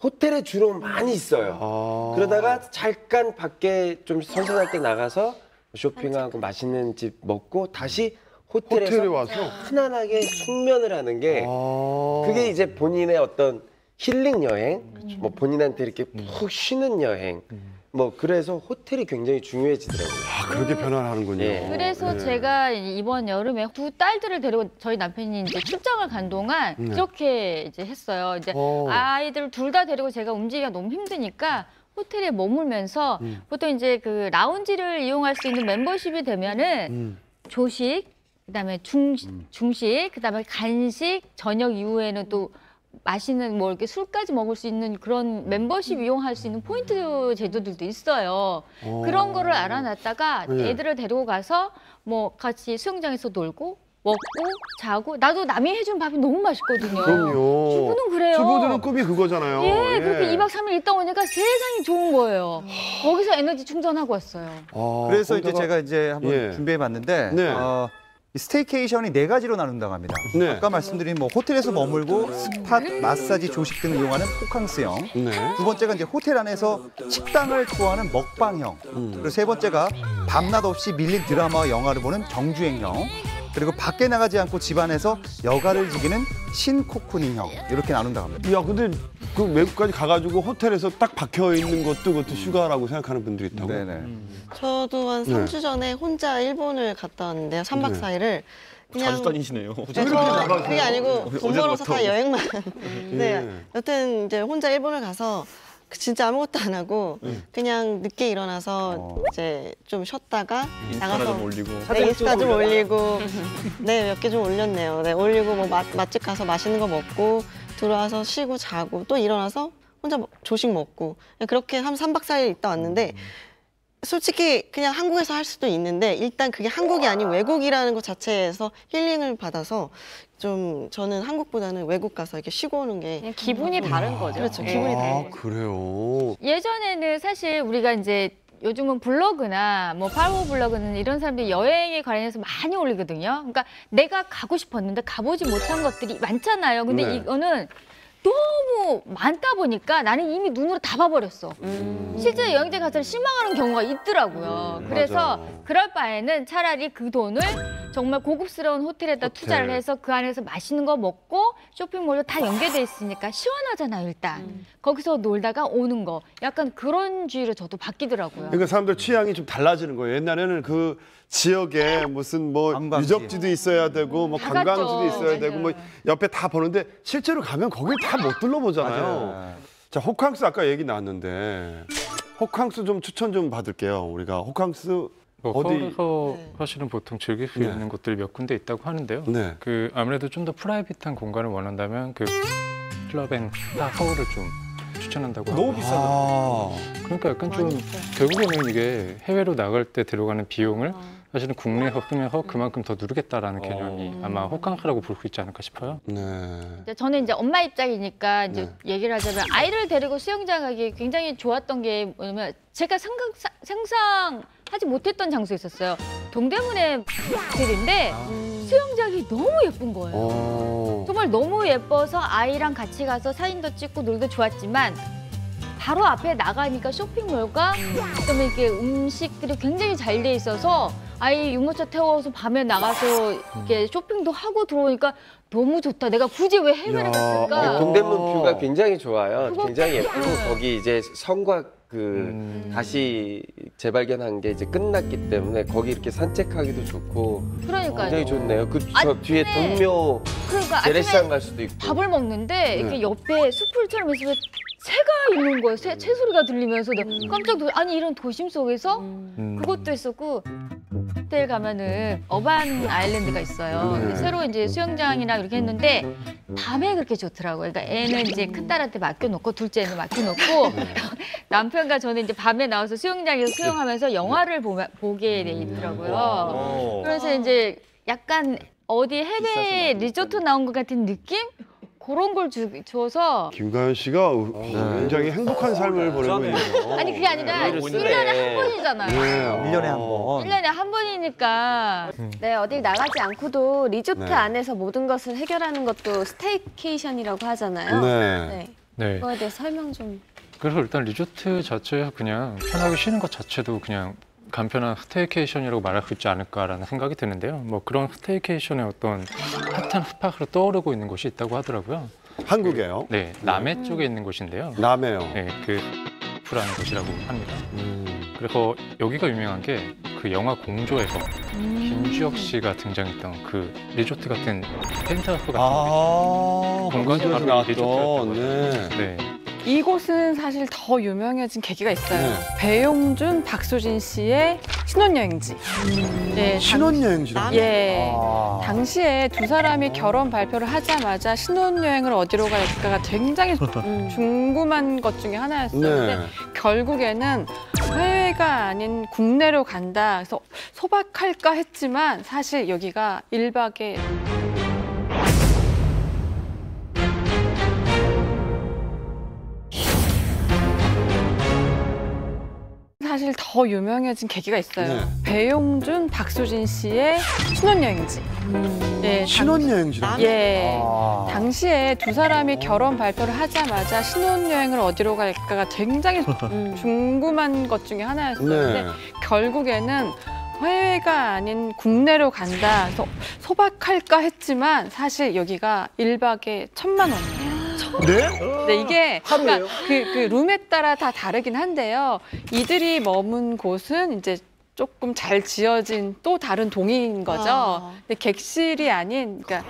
호텔에 주로 많이 있어요. 그러다가 잠깐 밖에 좀 선선할 때 나가서 쇼핑하고 맛있는 집 먹고 다시 호텔에 와서 편안하게 숙면을 하는 게 그게 이제 본인의 어떤 힐링 여행, 뭐 본인한테 이렇게 푹 쉬는 여행, 뭐 그래서 호텔이 굉장히 중요해지더라고요. 그렇게 변화하는군요. 그래서 제가 이번 여름에 두 딸들을 데리고 저희 남편이 이제 출장을 간 동안 그렇게 이제 했어요. 이제 아이들 둘 다 데리고 제가 움직이기가 너무 힘드니까 호텔에 머물면서 보통 이제 그 라운지를 이용할 수 있는 멤버십이 되면은 조식, 그다음에 중식, 그다음에 간식, 저녁 이후에는 또 맛있는 뭐 이렇게 술까지 먹을 수 있는 그런 멤버십 이용할 수 있는 포인트 제도들도 있어요. 그런 거를 알아놨다가 애들을 데리고 가서 뭐 같이 수영장에서 놀고 먹고 자고 나도 남이 해준 밥이 너무 맛있거든요. 그럼요. 주부는 그래요. 주부들은 꿈이 그거잖아요. 예, 그렇게 2박 3일 있다 오니까 세상이 좋은 거예요. 거기서 에너지 충전하고 왔어요. 그래서 이제 제가 이제 한번 준비해봤는데 이 스테이케이션이 4가지로 나눈다고 합니다. 아까 말씀드린 뭐 호텔에서 머물고 스팟, 마사지, 조식 등을 이용하는 호캉스형. 두 번째가 이제 호텔 안에서 식당을 투어하는 먹방형. 그리고 세 번째가 밤낮 없이 밀린 드라마와 영화를 보는 정주행형. 그리고 밖에 나가지 않고 집안에서 여가를 즐기는 신코쿠닝형. 이렇게 나눈다고 합니다. 야, 근데 그 외국까지 가가지고 호텔에서 딱 박혀 있는 것도 그것도 휴가라고 생각하는 분들이 있다고. 저도 한 3주 전에 혼자 일본을 갔다 왔는데요. 3박 4일을. 그냥 자주 다니시네요. 그게 아니고 돈 벌어서 다 여행만. 네, 여튼 이제 혼자 일본을 가서 진짜 아무것도 안 하고 그냥 늦게 일어나서 이제 좀 쉬었다가 나가서 좀 올리고 인스타 좀 올리고 네, 몇 개 좀 올렸네요. 네, 올리고 뭐 맛집 가서 맛있는 거 먹고 들어와서 쉬고 자고 또 일어나서 혼자 조식 먹고 그렇게 한 3박 4일 있다 왔는데 솔직히 그냥 한국에서 할 수도 있는데 일단 그게 한국이 아닌 외국이라는 것 자체에서 힐링을 받아서 좀 저는 한국보다는 외국 가서 이렇게 쉬고 오는 게 그냥 기분이 다른 거죠. 그렇죠. 기분이 다른 거예요. 그래요. 예전에는 사실 우리가 이제 요즘은 블로그나 뭐 팔로우 블로그는 이런 사람들이 여행에 관련해서 많이 올리거든요. 그러니까 내가 가고 싶었는데 가보지 못한 것들이 많잖아요. 근데 이거는 너무 많다 보니까 나는 이미 눈으로 다 봐버렸어. 실제 여행지 가서 실망하는 경우가 있더라고요. 그래서 맞아요. 그럴 바에는 차라리 그 돈을 정말 고급스러운 호텔에다 투자를 해서 그 안에서 맛있는 거 먹고 쇼핑몰도 다 연계돼 있으니까 시원하잖아요, 일단. 거기서 놀다가 오는 거. 약간 그런 주의로 저도 바뀌더라고요. 그러니까 사람들 취향이 좀 달라지는 거예요. 옛날에는 그 지역에 무슨 뭐 유적지도 있어야 되고 뭐 다 관광지도 갔죠. 있어야 되고 뭐 옆에 다 보는데 실제로 가면 거길 다 못 둘러보잖아요. 자, 호캉스 아까 얘기 나왔는데 호캉스 좀 추천 좀 받을게요. 우리가 호캉스 서울에서 사실은 보통 즐길 수 있는 곳들이 몇 군데 있다고 하는데요. 그 아무래도 좀 더 프라이빗한 공간을 원한다면 그 클럽앤 스타 서울을 좀 추천한다고 너무 하고. 비싸죠. 그러니까 약간 좀 결국에는 이게 해외로 나갈 때 들어가는 비용을 사실은 국내에서 쓰면서 그만큼 더 누르겠다라는 개념이 아마 호캉스라고 볼 수 있지 않을까 싶어요. 이제 저는 이제 엄마 입장이니까 이제 얘기를 하자면 아이를 데리고 수영장 가기 굉장히 좋았던 게 뭐냐면 제가 상상하지 못했던 장소에 있었어요. 동대문에 호텔인데 수영장이 너무 예쁜 거예요. 정말 너무 예뻐서 아이랑 같이 가서 사진도 찍고 놀도 좋았지만 바로 앞에 나가니까 쇼핑몰과 그다음에 이렇게 음식들이 굉장히 잘 돼 있어서 아이 유모차 태워서 밤에 나가서 이렇게 쇼핑도 하고 들어오니까 너무 좋다. 내가 굳이 왜 해외를 갔을까? 동대문 뷰가 굉장히 좋아요. 굉장히 예쁘고 거기 이제 성곽 다시 재발견한 게 이제 끝났기 때문에 거기 이렇게 산책하기도 좋고 그러니까요. 굉장히 좋네요. 저 뒤에 동묘 그러니까 재래시장 갈 수도 있고. 밥을 먹는데 이렇게 옆에 숲풀처럼 있으면 새가 있는 거예요. 새 소리가 들리면서 내가 깜짝 놀랐. 아니 이런 도심 속에서 그것도 있었고. 호텔 가면은 어반 아일랜드가 있어요. 근데 새로 이제 수영장이랑 이렇게 했는데 밤에 그렇게 좋더라고요. 그러니까 애는 이제 큰 딸한테 맡겨놓고 둘째는 맡겨놓고 남편과 저는 이제 밤에 나와서 수영장에서 수영하면서 영화를 보게 돼 있더라고요. 그래서 이제 약간 어디 해외 리조트 나온 것 같은 느낌? 그런 걸 줘서 김가연 씨가 굉장히 행복한 삶을 보내고 있네요. 아니 그게 아니라 1년에 한 번이잖아요. 1년에 한 번. 1년에 한 번이니까 네, 어딜 나가지 않고도 리조트 네. 안에서 모든 것을 해결하는 것도 스테이케이션이라고 하잖아요. 네. 네. 그거에 대해 설명 좀. 그래서 일단 리조트 자체가 그냥 편하게 쉬는 것 자체도 그냥 간편한 스테이케이션이라고 말할 수 있지 않을까라는 생각이 드는데요. 뭐 그런 스테이케이션의 어떤 핫한 스팟으로 떠오르고 있는 곳이 있다고 하더라고요. 한국에요? 네, 남해 쪽에 있는 곳인데요. 남해요. 네, 그 프라는 곳이라고 합니다. 그래서 여기가 유명한 게 그 영화 공조에서 김주혁 씨가 등장했던 그 리조트 같은 펜트하우스 같은 공간이 바로 나왔던. 리조트였던 네. 이곳은 사실 더 유명해진 계기가 있어요. 네. 배용준, 박수진 씨의 신혼여행지. 네, 신혼여행지라고? 예. 당시에 두 사람이 결혼 발표를 하자마자 신혼여행을 어디로 갈까가 굉장히 궁금한 것 중에 하나였었는데 네. 결국에는 해외가 아닌 국내로 간다. 그래서 소박할까 했지만 사실 여기가 1박에 사실 더 유명해진 계기가 있어요. 네. 배용준, 박수진 씨의 신혼여행지. 예, 신혼여행지라고? 예. 당시에 두 사람이 결혼 발표를 하자마자 신혼여행을 어디로 갈까가 굉장히 궁금한 것 중에 하나였었는데 네. 결국에는 해외가 아닌 국내로 간다. 그래서 소박할까 했지만 사실 여기가 1박에 1,000만 원이에요. 네? 네, 이게 그러니까 그 룸에 따라 다 다르긴 한데요. 이들이 머문 곳은 이제 조금 잘 지어진 또 다른 동인 거죠. 근데 객실이 아닌, 그러니까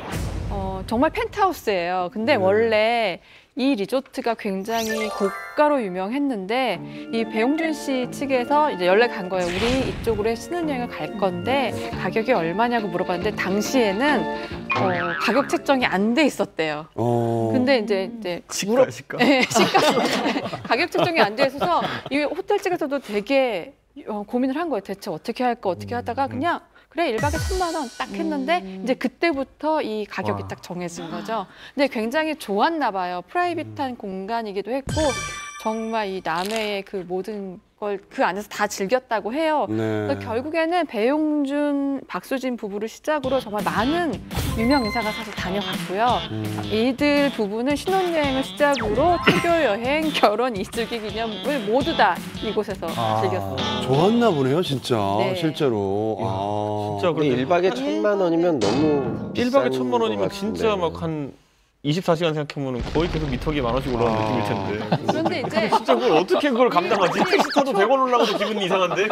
정말 펜트하우스예요. 근데 원래 이 리조트가 굉장히 고가로 유명했는데 이 배용준 씨 측에서 이제 연락 간 거예요. 우리 이쪽으로 신혼여행을 갈 건데 가격이 얼마냐고 물어봤는데 당시에는 가격 책정이 안 돼 있었대요. 근데 이제 시가 네, 시가 가격 책정이 안 돼 있어서 이 호텔 측에서도 되게 고민을 한 거예요. 대체 어떻게 할까 어떻게 하다가 그냥 그래 1박에 1,000만 원 딱 했는데 이제 그때부터 이 가격이 딱 정해진 거죠. 근데 굉장히 좋았나 봐요. 프라이빗한 공간이기도 했고 정말 이 남해의 그 모든 걸 그 안에서 다 즐겼다고 해요. 네. 그래서 결국에는 배용준, 박수진 부부를 시작으로 정말 많은 유명 인사가 사실 다녀갔고요. 이들 부부는 신혼여행을 시작으로 태교 여행, 결혼 2주기 기념을 모두 다 이곳에서 즐겼어요. 좋았나 보네요, 진짜. 네. 실제로. 진짜 근데 1박에 1,000만 원이면 너무 1박에 1,000만 원이면 진짜 막 한 24시간 생각해보면 거의 계속 미터기에 10,000원씩 올라가는 느낌일 텐데. 그런데 이제 진짜 그걸 어떻게 그걸 감당하지? 택시 타도 100원 올라가도 기분이 이상한데?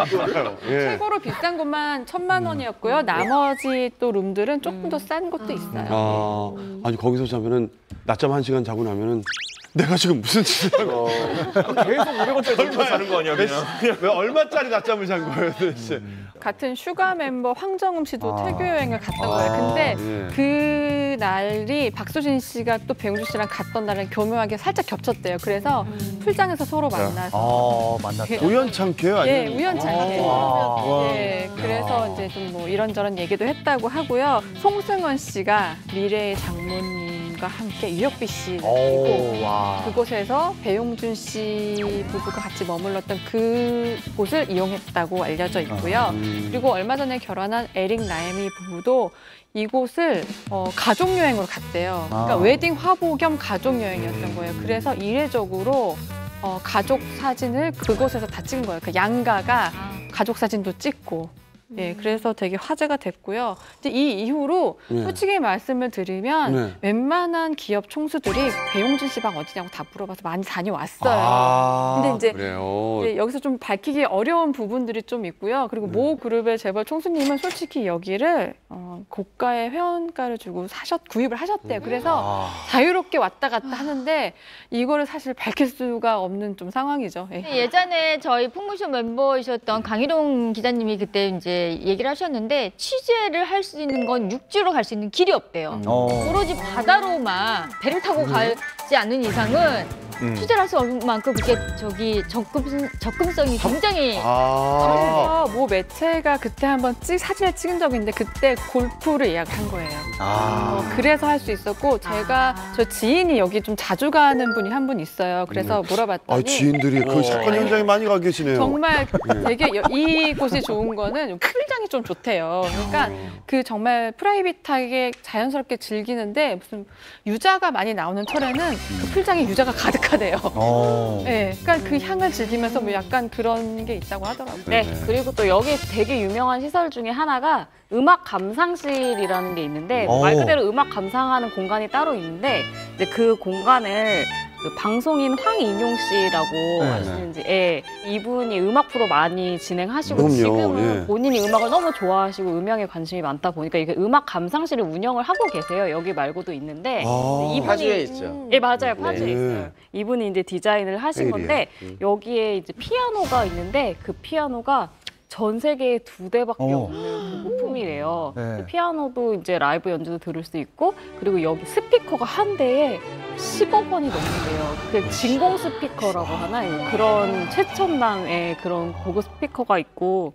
예. 최고로 비싼 곳만 1,000만 원이었고요. 나머지 또 룸들은 조금 더 싼 곳도 있어요. 아니 거기서 자면은 낮잠 1시간 자고 나면은 내가 지금 무슨 짓을 하고 계속 500원짜리 놀고 자는 거 아니야 그냥. 왜 얼마짜리 낮잠을 잔 거예요 도대체? 같은 슈가 멤버 황정음 씨도 태교 여행을 갔던 거예요. 근데 예. 그 날이 박수진 씨가 또 배용준 씨랑 갔던 날은 교묘하게 살짝 겹쳤대요. 그래서 풀장에서 서로 만나서 만났다. 우연찮게요? 예, 아니면? 우연찮게. 예, 그래서 이제 좀 뭐 이런저런 얘기도 했다고 하고요. 송승헌 씨가 미래의 장모님과 함께 유혁비 씨를 데리고 그곳에서 배용준 씨 부부가 같이 머물렀던 그곳을 이용했다고 알려져 있고요. 그리고 얼마 전에 결혼한 에릭 나엠이 부부도 이곳을 가족여행으로 갔대요. 그러니까 웨딩 화보 겸 가족여행이었던 거예요. 그래서 이례적으로 가족 사진을 그곳에서 다 찍은 거예요. 그 양가가 가족 사진도 찍고. 예, 그래서 되게 화제가 됐고요. 이제 이 이후로 솔직히 말씀을 드리면 웬만한 기업 총수들이 배용준 씨 방 어디냐고 다 물어봐서 많이 다녀왔어요. 근데 이제 그래요. 예, 여기서 좀 밝히기 어려운 부분들이 좀 있고요. 그리고 모 그룹의 재벌 총수님은 솔직히 여기를 고가의 회원가를 주고 구입을 하셨대요. 그래서 자유롭게 왔다 갔다 하는데 이거를 사실 밝힐 수가 없는 좀 상황이죠. 예. 예전에 저희 풍문쇼 멤버이셨던 강희동 기자님이 그때 이제 얘기를 하셨는데 취재를 할 수 있는 건 육지로 갈 수 있는 길이 없대요. 오로지 바다로만 배를 타고 가지 않는 이상은 취재를 할 수 없는 만큼 그게 접근성이 굉장히 그래서 모 매체가 그때 한번 사진을 찍은 적이 있는데 그때 골프를 예약한 거예요. 그래서 할 수 있었고 저 지인이 여기 좀 자주 가는 분이 한 분 있어요. 그래서 물어봤더니 지인들이 그 사건 현장에 많이 가 계시네요. 정말 되게 이곳이 좋은 거는 풀장이 좀 좋대요. 그러니까 그 정말 프라이빗하게 자연스럽게 즐기는데 무슨 유자가 많이 나오는 철에는 그 풀장에 유자가 가득하대요. 네, 그러니까 그 향을 즐기면서 뭐 약간 그런 게 있다고 하더라고요. 네, 그리고 또 여기 되게 유명한 시설 중에 하나가 음악 감상실이라는 게 있는데 말 그대로 음악 감상하는 공간이 따로 있는데 이제 그 공간을 그 방송인 황인용 씨라고 아시는지 이분이 음악 프로 많이 진행하시고 그럼요, 지금은 본인이 음악을 너무 좋아하시고 음향에 관심이 많다 보니까 이게 음악 감상실을 운영을 하고 계세요. 여기 말고도 있는데 이분이 파주에 있죠. 예, 맞아요. 파주에 있어요. 이분이 이제 디자인을 하신 건데 여기에 이제 피아노가 있는데 그 피아노가 전 세계에 2대밖에 없는 고급품이래요. 피아노도 이제 라이브 연주도 들을 수 있고 그리고 여기 스피커가 한 대에 10억 원이 넘는데요. 그 진공 스피커라고 하나? 그런 최첨단의 그런 고급 스피커가 있고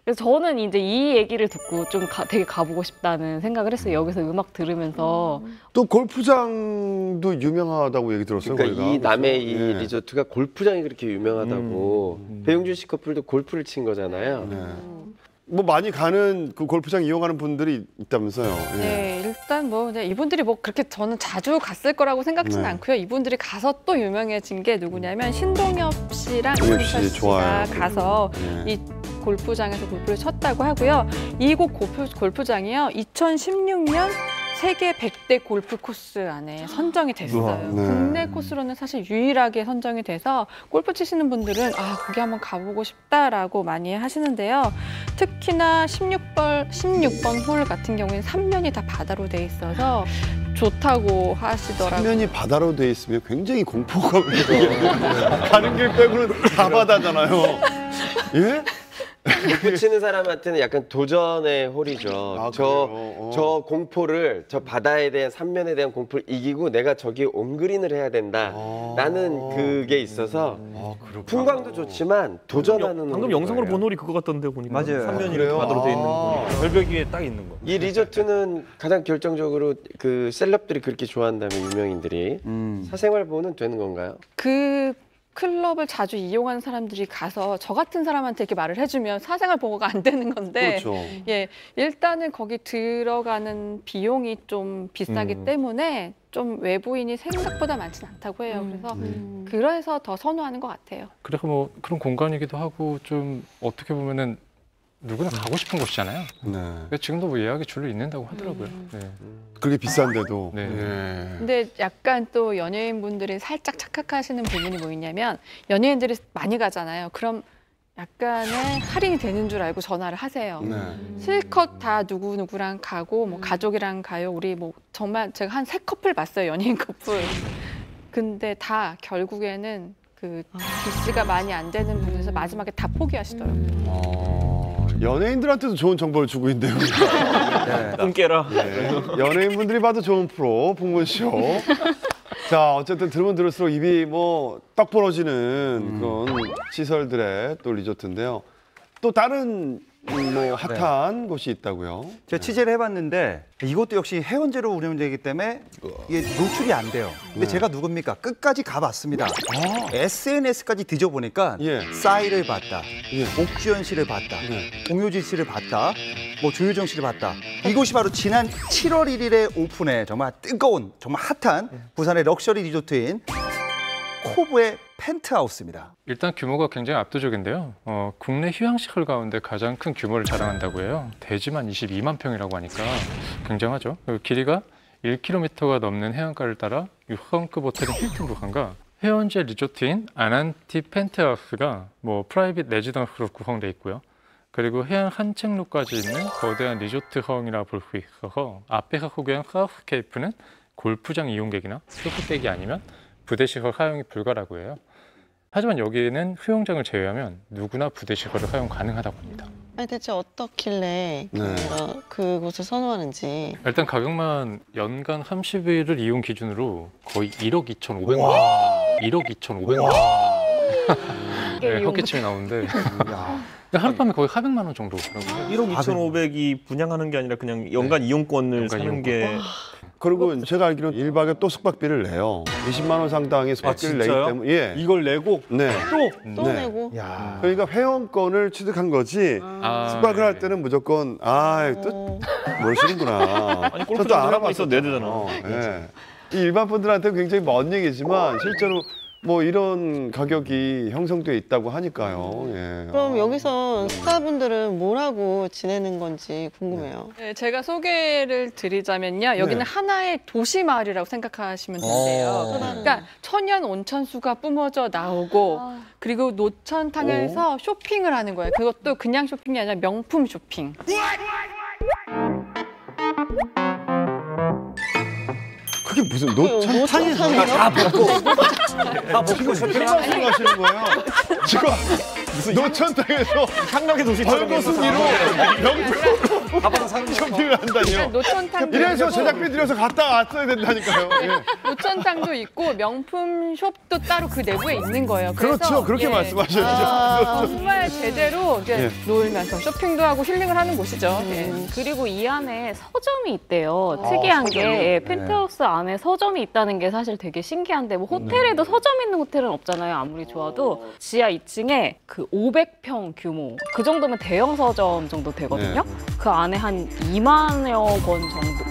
그래서 저는 이제 이 얘기를 듣고 좀 되게 가보고 싶다는 생각을 했어요. 여기서 음악 들으면서. 또 골프장도 유명하다고 얘기 들었어요. 그러니까 거기가. 이 남해 이 리조트가 골프장이 그렇게 유명하다고 배용준 씨 커플도 골프를 친 거잖아요. 뭐 많이 가는 그 골프장 이용하는 분들이 있다면서요. 네, 일단 뭐 이분들이 뭐 그렇게 저는 자주 갔을 거라고 생각지는 않고요. 이분들이 가서 또 유명해진 게 누구냐면 신동엽 씨랑 이미철 씨가 가서 이 골프장에서 골프를 쳤다고 하고요. 이곳 골프장이요. 2016년 세계 100대 골프 코스 안에 선정이 됐어요. 국내 코스로는 사실 유일하게 선정이 돼서 골프 치시는 분들은 거기 한번 가보고 싶다라고 많이 하시는데요. 특히나 16번 홀 같은 경우에는 3면이 다 바다로 돼 있어서 좋다고 하시더라고요. 3면이 바다로 돼 있으면 굉장히 공포가 가는 길 빼고는 다 바다잖아요. 예? 골프 치는 사람한테는 약간 도전의 홀이죠. 저 공포를 저 바다에 대한 삼면에 대한 공포를 이기고 내가 저기 온그린을 해야 된다. 라는 그게 있어서 풍광도 좋지만 도전하는 방금 영상으로 본 홀이 그거 같던데 보니까. 맞아요. 3면이 바다로 돼 있는 거. 절벽 위에 딱 있는 거. 이 리조트는 가장 결정적으로 그 셀럽들이 그렇게 좋아한다면 유명인들이 사생활보호는 되는 건가요? 그 클럽을 자주 이용하는 사람들이 가서 저 같은 사람한테 이렇게 말을 해주면 사생활 보호가 안 되는 건데 그렇죠. 예, 일단은 거기 들어가는 비용이 좀 비싸기 때문에 좀 외부인이 생각보다 많지는 않다고 해요. 그래서 더 선호하는 것 같아요. 그래서 뭐 그런 공간이기도 하고 좀 어떻게 보면은 누구나 가고 싶은 곳이잖아요. 지금도 뭐 예약이 줄로 있는다고 하더라고요. 그렇게 비싼데도. 근데 약간 또 연예인분들이 살짝 착각하시는 부분이 뭐 있냐면 연예인들이 많이 가잖아요. 그럼 약간의 할인이 되는 줄 알고 전화를 하세요. 실컷 다 누구누구랑 가고 뭐 가족이랑 가요. 우리 뭐 정말 제가 한 3커플 봤어요. 연예인 커플. 근데 다 결국에는 그 BC가 많이 안 되는 분에서 마지막에 다 포기하시더라고요. 연예인들한테도 좋은 정보를 주고 있네요. 꿈 깨라. 연예인분들이 봐도 좋은 프로 풍문쇼. 자, 어쨌든 들으면 들을수록 입이 뭐 떡 벌어지는 그런 시설들의 또 리조트인데요. 또 다른 뭐 핫한 곳이 있다고요? 제가 취재를 해봤는데 이것도 역시 해원제로 운영되기 때문에 이게 노출이 안 돼요. 근데 제가 누굽니까? 끝까지 가봤습니다. SNS까지 뒤져보니까 싸이를 봤다, 옥주현 씨를 봤다, 공효진 씨를 봤다, 뭐 조효정 씨를 봤다. 이곳이 바로 지난 7월 1일에 오픈해 정말 뜨거운, 정말 핫한 부산의 럭셔리 리조트인 코브의 펜트하우스입니다. 일단 규모가 굉장히 압도적인데요. 국내 휴양시설 가운데 가장 큰 규모를 자랑한다고 해요. 대지만 22만 평이라고 하니까 굉장하죠. 그리고 길이가 1km가 넘는 해안가를 따라 6성급 호텔인 힐튼 부산과 해운제 리조트인 아난티 펜트하우스가 프라이빗 레지던스로 구성되어 있고요. 그리고 해안 산책로까지 있는 거대한 리조트형이라 볼 수 있어서 앞에서 소개한 사우스케이프는 골프장 이용객이나 쇼핑객이 아니면 부대시설 사용이 불가라고 해요. 하지만 여기에는 수영장을 제외하면 누구나 부대시설을 사용 가능하다고 합니다. 아니 대체 어떻길래 그곳을 선호하는지. 일단 가격만 연간 30일을 이용 기준으로 거의 1억 2,500만 원. 1억 2,500만 원. 네, 헛기침이 나오는데 하룻밤에 거의 400만 원 정도. 1억 2,500이 분양하는 게 아니라 그냥 연간 이용권을 사는 게. 그리고 제가 알기로는 1박에 또 숙박비를 내요. 20만 원 상당의 숙박비를 내기 때문에. 예. 이걸 내고 네. 또 내고. 야. 그러니까 회원권을 취득한 거지. 숙박을 할 때는 무조건 또 모르시는구나. 아니 골프장 알아봐서 내야 되잖아. 예. 이 일반 분들한테 굉장히 먼 얘기지만 실제로 이런 가격이 형성돼 있다고 하니까요. 예. 그럼 여기서 스타분들은 뭘 하고 지내는 건지 궁금해요. 네, 제가 소개를 드리자면요. 여기는 하나의 도시 마을이라고 생각하시면 된대요. 그러니까 천연 온천수가 뿜어져 나오고 그리고 노천탕에서 쇼핑을 하는 거예요. 그것도 그냥 쇼핑이 아니라 명품 쇼핑. 그게 무슨 노천탕에서 다 벗고 지금 말씀하시는 거예요? 지금 무슨 노천탕에서 상록의 도시처럼 벌거숭이로 명품 쇼핑을 한다니요? 노천탕도 이래서 제작비 들여서 갔다 왔어야 된다니까요. 예. 노천탕도 있고 명품 숍도 따로 그 내부에 있는 거예요. 그래서 그렇죠. 그렇게 말씀하셔야죠. 정말 제대로 이제 놀면서 쇼핑도 하고 힐링을 하는 곳이죠. 그리고 이 안에 서점이 있대요. 특이한 게 펜트하우스 안에 서점이 있다는 게 사실 되게 신기한데 호텔에도 서점 있는 호텔은 없잖아요. 아무리 좋아도 지하 2층에 그 500평 규모 그 정도면 대형 서점 정도 되거든요. 그 안에 한 2만여 권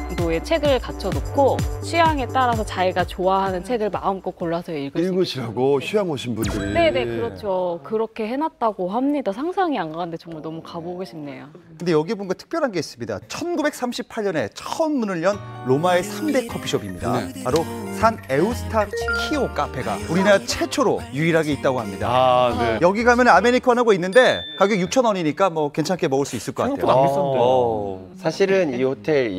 정도의 책을 갖춰놓고 취향에 따라서 자기가 좋아하는 책을 마음껏 골라서 읽으시라고 휴양 오신 분들이. 네네 그렇죠. 그렇게 해놨다고 합니다. 상상이 안 가는데 정말 너무 가보고 싶네요. 근데 여기 보니까 특별한 게 있습니다. 1938년에 처음 문을 연 로마의 3대 커피숍입니다. 바로 산 에우스타 키오 카페가 우리나라 최초로 유일하게 있다고 합니다. 여기 가면 아메리카노가 있는데 가격 6,000원이니까 괜찮게 먹을 수 있을 것 같아요. 생각보다 안 비싼데. 사실은 이 호텔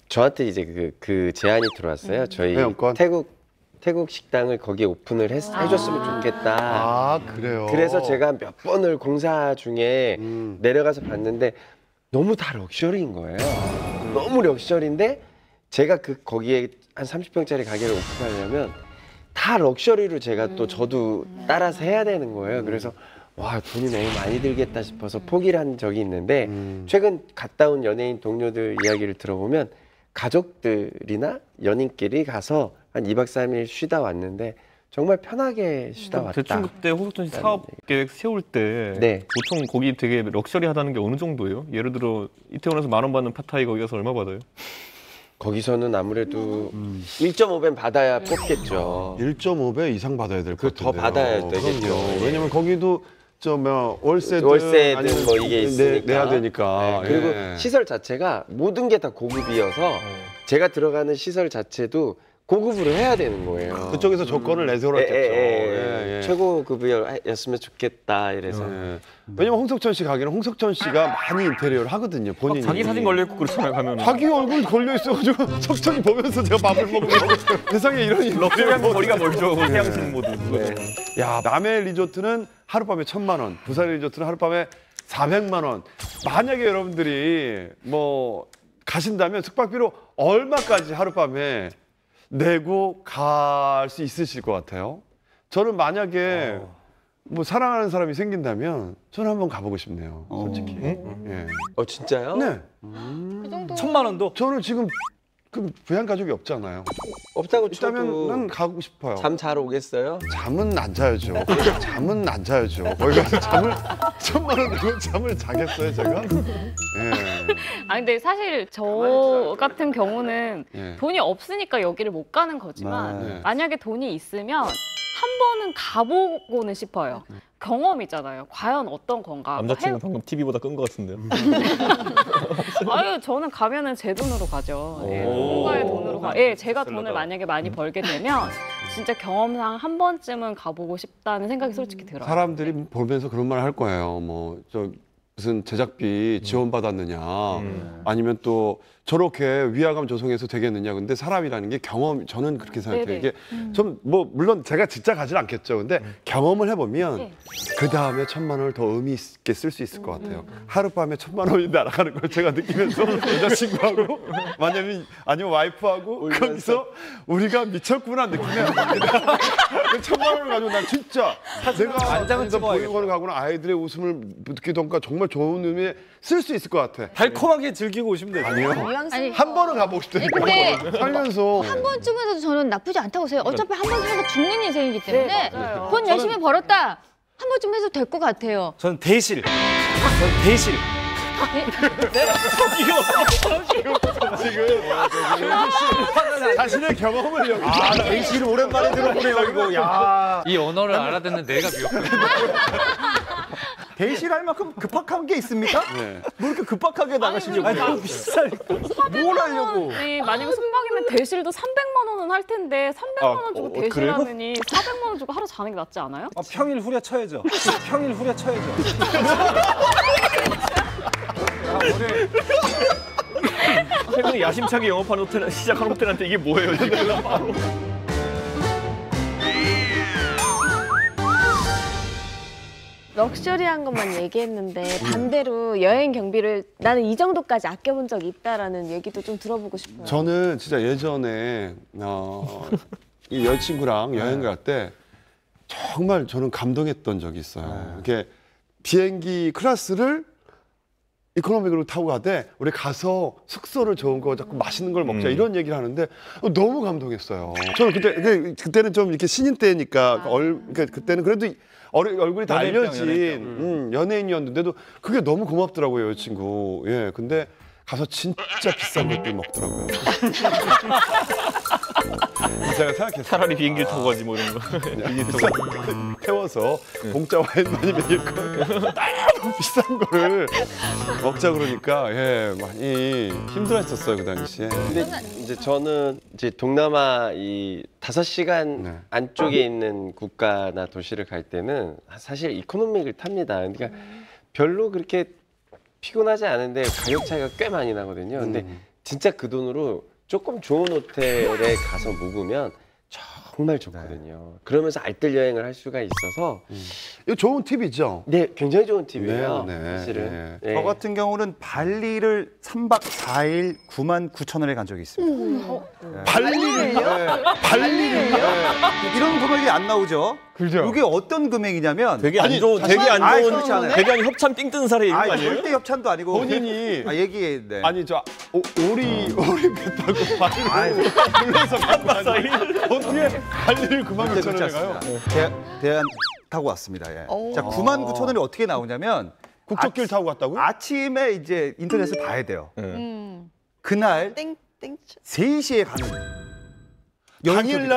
저한테 이제 그 제안이 들어왔어요. 저희 회원권? 태국 식당을 거기에 오픈을 해줬으면 좋겠다. 그래요? 그래서 제가 몇 번을 공사 중에 내려가서 봤는데 너무 다 럭셔리인 거예요. 너무 럭셔리인데 제가 거기에 한 30평짜리 가게를 오픈하려면 다 럭셔리로 제가 또 저도 따라서 해야 되는 거예요. 그래서 와 돈이 너무 많이 들겠다 싶어서 포기를 한 적이 있는데 최근 갔다 온 연예인 동료들 이야기를 들어보면 가족들이나 연인끼리 가서 한 2박 3일 쉬다 왔는데 정말 편하게 쉬다 왔다. 대충 그때 호석천 씨 사업 계획 세울 때 보통 거기 되게 럭셔리하다는 게 어느 정도예요? 예를 들어 이태원에서 10,000원 받는 팟타이 거기 가서 얼마 받아요? 거기서는 아무래도 1.5배 받아야 뽑겠죠. 1.5배 이상 받아야 될 것 같은데요. 더 받아야 되겠죠. 왜냐면 거기도 월세든 뭐 이게 있으니까 내야 되니까. 그리고 시설 자체가 모든 게 다 고급이어서 제가 들어가는 시설 자체도 고급으로 해야 되는 거예요. 그쪽에서 조건을 내세웠겠죠. 최고급이었으면 좋겠다 이래서. 왜냐면 홍석천 씨 가게는 홍석천 씨가 많이 인테리어를 하거든요. 본인이. 자기 사진 걸려있고 그렇잖아요. 가면 자기 얼굴 걸려있어가지고 석천이 보면서 제가 밥을 먹으면 세상에 이런 럭셔리한 거리가 멀죠. 태양신 모드. 야, 남해 리조트는 하룻밤에 1,000만 원, 부산 리조트는 하룻밤에 400만 원. 만약에 여러분들이 가신다면 숙박비로 얼마까지 하룻밤에 내고 갈 수 있으실 것 같아요? 저는 만약에 사랑하는 사람이 생긴다면 저는 한번 가보고 싶네요. 솔직히. 진짜요? 네. 그 정도. 1,000만 원도? 저는 지금 부양 가족이 없잖아요. 없다고 있다면 난 가고 싶어요. 잠 잘 오겠어요? 잠은 안 자야죠. 잠은 안 자야죠. 거기 가서 1,000만 원 내고 잠을 자겠어요, 제가? 근데 사실 저 같은 경우는 돈이 없으니까 여기를 못 가는 거지만 만약에 돈이 있으면 번은 가보고는 싶어요. 경험이잖아요. 과연 어떤 건가? 남자친구 방금 TV보다 끈 것 같은데요. 아유, 저는 가면은 제 돈으로 가죠. 예, 누군가의 돈으로 가. 예, 제가 돈을 만약에 많이 벌게 되면 진짜 경험상 한 번쯤은 가보고 싶다는 생각이 솔직히 들어요. 사람들이 보면서 그런 말 할 거예요. 뭐 무슨 제작비 지원받았느냐, 아니면 또 저렇게 위화감 조성해서 되겠느냐. 근데 사람이라는 게 경험, 저는 그렇게 생각해요. 이게 좀 뭐 물론 제가 진짜 가지는 않겠죠. 근데 경험을 해보면 그 다음에 1,000만 원을 더 의미 있게 쓸 수 있을 것 같아요. 하룻밤에 1,000만 원이 날아가는 걸 제가 느끼면서 여자친구하고 만약에 아니면 와이프하고 거기서 우리가 미쳤구나 느끼면 1,000만 원을 가지고 난 진짜 내가 안장에서 보육원을 가거나 아이들의 웃음을 느끼던가 정말 좋은 의미에 쓸 수 있을 것 같아. 달콤하게 즐기고 오시면 되죠. 아니요. 아니, 한 번은 가보고 싶다니까. 근데 살면서 한 번쯤에서도 저는 나쁘지 않다고 생각해요. 어차피 한 번 살다 죽는 인생이기 때문에 네, 맞아요. 돈 열심히 벌었다. 한 번쯤 해도 될 것 같아요. 저는 대실. 자신의 경험을 여기. 대실 오랜만에 들어보네요 이거. 야. 이 언어를 알아듣는 내가 미역거든요. 대실할 만큼 급박한 게 있습니까? 뭐 이렇게 급박하게 나가시려고? 아니, 너무 비싸니까. 뭘 하려고? 네, 만약에 숙박이면 대실도 300만 원은 할 텐데 300만 원 주고 대실하느니 400만 원 주고 하루 자는 게 낫지 않아요? 평일 후려쳐야죠. 최근에 야심차게 영업하는 호텔 시작한 호텔한테 이게 뭐예요 지금? 바로. 럭셔리한 것만 얘기했는데 반대로 여행 경비를 나는 이 정도까지 아껴본 적이 있다라는 얘기도 좀 들어보고 싶어요. 저는 진짜 예전에 이 여자친구랑 여행 갈 때 정말 저는 감동했던 적이 있어요. 이게 비행기 클래스를 이코노미로 타고 가되 우리 가서 숙소를 좋은 거 자꾸 맛있는 걸 먹자 이런 얘기를 하는데 너무 감동했어요. 저는 그때는 좀 이렇게 신인 때니까 그러니까 그때는 그래도 얼굴이 다 알려진 연예인이었는데도 그게 너무 고맙더라고요, 여자친구. 예, 근데 가서 진짜 비싼 것들 먹더라고요. 제가 생각했어요. 차라리 비행기를 타고 가지 뭐 이런 거. 태워서 공짜 와인 많이 먹일 거 너무 비싼 거를 먹자 그러니까 예 많이 힘들어했었어요 그 당시에. 근데 이제 저는 이제 동남아 이 5시간 안쪽에 있는 국가나 도시를 갈 때는 사실 이코노미를 탑니다. 그러니까 별로 그렇게 피곤하지 않은데 가격 차이가 꽤 많이 나거든요. 근데 진짜 그 돈으로 조금 좋은 호텔에 가서 묵으면 정말 좋거든요. 그러면서 알뜰 여행을 할 수가 있어서 이거 좋은 팁이죠? 네, 굉장히 좋은 팁이에요. 네, 사실은. 저 같은 경우는 발리를 3박 4일 99,000원에 간 적이 있습니다. 발리를요? 발리를요? 이런 금액이 안 나오죠? 그죠? 이게 어떤 금액이냐면 되게 안 좋은 되게 안 좋은 되게 안 협찬 띵뜬 사례 이런 거 아니에요? 절대 협찬도 아니고 본인이 얘기해. 네. 아니 저 오리 배 타고 발리를 불러서 간다 사이 어떻게 발리를 99,000원에 가요? 대한 타고 왔습니다. 예. 자, 99,000원이 어떻게 나오냐면 국적길 타고 갔다고요? 아침에 이제 인터넷을 봐야 돼요. 그날 3시에 가는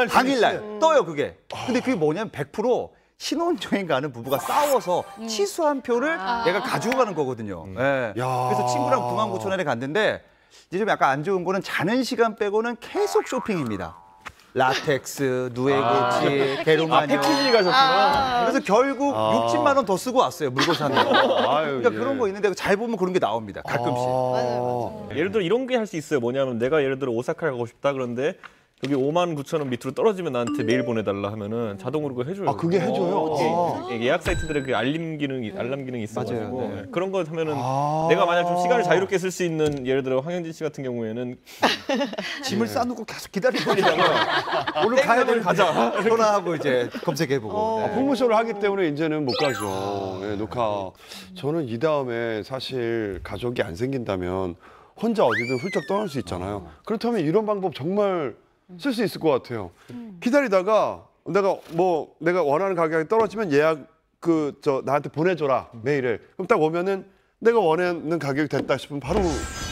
당일날 떠요 그게. 근데 그게 뭐냐면 100% 신혼여행 가는 부부가 싸워서 취소한 표를 내가 가지고 가는 거거든요. 예. 그래서 친구랑 99,000원에 갔는데 이제 좀 약간 안 좋은 거는 자는 시간 빼고는 계속 쇼핑입니다. 라텍스, 누에고치, 게르마뇨. 패키지 가셨구나. 그래서 결국 60만 원 더 쓰고 왔어요. 물건 사는 거. 그러니까 그런 거 있는데 잘 보면 그런 게 나옵니다. 가끔씩. 예를 들어 이런 게 할 수 있어요. 뭐냐면 내가 예를 들어 오사카 가고 싶다 그런데 여기 59,000원 밑으로 떨어지면 나한테 메일 보내달라 하면은 자동으로 그거 해줘요. 아 그게 해줘요? 예약 사이트들의 그 알람 기능이 있어가지고 네. 그런 거 하면은 내가 만약 좀 시간을 자유롭게 쓸 수 있는 예를 들어 황현진 씨 같은 경우에는 짐을 싸놓고 계속 기다리고 있다가 오늘 가야 되는 가자 전화하고 이제 검색해보고 프로모션을 하기 때문에 이제는 못 가죠. 예, 녹화. 저는 이 다음에 사실 가족이 안 생긴다면 혼자 어디든 훌쩍 떠날 수 있잖아요. 그렇다면 이런 방법 정말 쓸 수 있을 것 같아요. 기다리다가 내가 원하는 가격이 떨어지면 예약 나한테 보내줘라 메일을. 그럼 딱 오면은 내가 원하는 가격이 됐다 싶으면 바로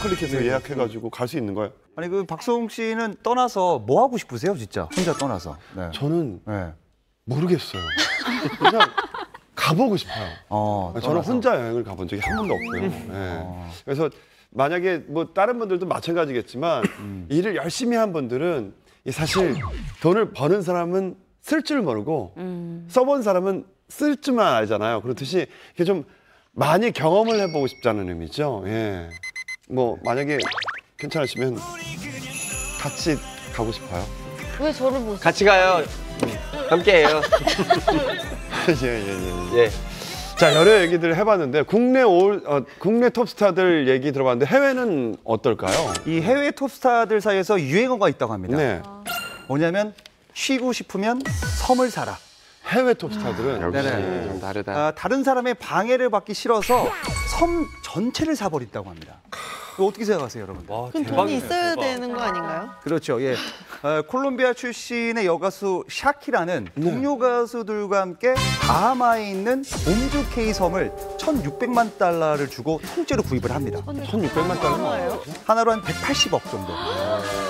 클릭해서 예약해가지고 갈 수 있는 거예요. 아니 그 박수홍 씨는 떠나서 뭐 하고 싶으세요, 진짜 혼자 떠나서? 네. 저는 모르겠어요. 그냥 가보고 싶어요. 저는 떠나서. 혼자 여행을 가본 적이 한 번도 없고요. 예. 그래서 만약에 뭐 다른 분들도 마찬가지겠지만 일을 열심히 한 분들은 사실 돈을 버는 사람은 쓸 줄 모르고 써본 사람은 쓸 줄만 알잖아요. 그렇듯이 이게 좀 많이 경험을 해보고 싶다는 의미죠. 예. 뭐 만약에 괜찮으시면 같이 가고 싶어요. 왜 저를 보세요? 같이 가요. 함께해요. 예. 자, 여러 얘기들을 해봤는데 국내 톱스타들 얘기 들어봤는데 해외는 어떨까요? 이 해외 톱스타들 사이에서 유행어가 있다고 합니다. 네. 뭐냐면 쉬고 싶으면 섬을 사라. 해외 톱스타들은 역시 네네. 좀 다르다. 다른 사람의 방해를 받기 싫어서 섬 전체를 사버린다고 합니다. 이거 어떻게 생각하세요, 여러분? 그럼 돈이 있어야 되는 거 아닌가요? 그렇죠. 예. 콜롬비아 출신의 여가수 샤키라는 동료 가수들과 함께 바하마에 있는 봄주 K 섬을 1,600만 달러를 주고 통째로 구입을 합니다. 1,600만 달러? 하나로 한 180억 정도.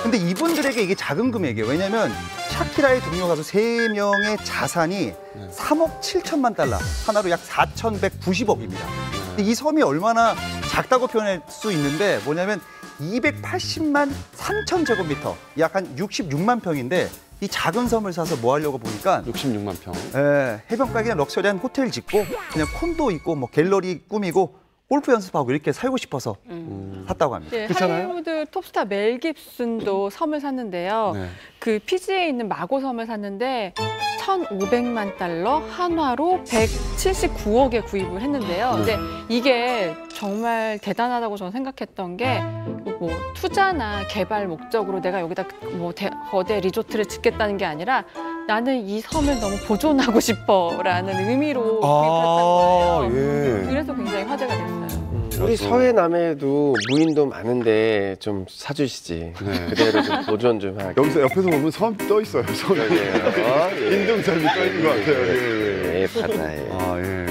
근데 이분들에게 이게 작은 금액이에요. 왜냐면 샤키라의 동료 가수 3명의 자산이 3억 7천만 달러, 하나로 약 4,190억입니다. 근데 이 섬이 얼마나 작다고 표현할 수 있는데 뭐냐면 280만 3천 제곱미터, 약 한 66만 평인데 이 작은 섬을 사서 뭐 하려고 보니까 66만 평. 해변가에 그냥 럭셔리한 호텔 짓고 그냥 콘도 있고 뭐 갤러리 꾸미고 골프 연습하고 이렇게 살고 싶어서 샀다고 합니다. 네, 할리우드 톱스타 멜 깁슨도 섬을 샀는데요. 네. 그 피지에 있는 마고 섬을 샀는데 1,500만 달러, 한화로 179억에 구입을 했는데요. 근데 이게 정말 대단하다고 저는 생각했던 게 뭐 투자나 개발 목적으로 내가 여기다 뭐 거대 리조트를 짓겠다는 게 아니라 나는 이 섬을 너무 보존하고 싶어라는 의미로 구입했다는 거예요. 예. 그래서 굉장히 화제가 됐어요. 우리 서해남에도 무인도 많은데 좀 사주시지. 그대로 좀 보존 좀 하게. 여기서 옆에서 보면 섬 떠 있어요. 섬이. 인동섬이 떠 있는 것 같아요. 예, 바다에. 아, 예.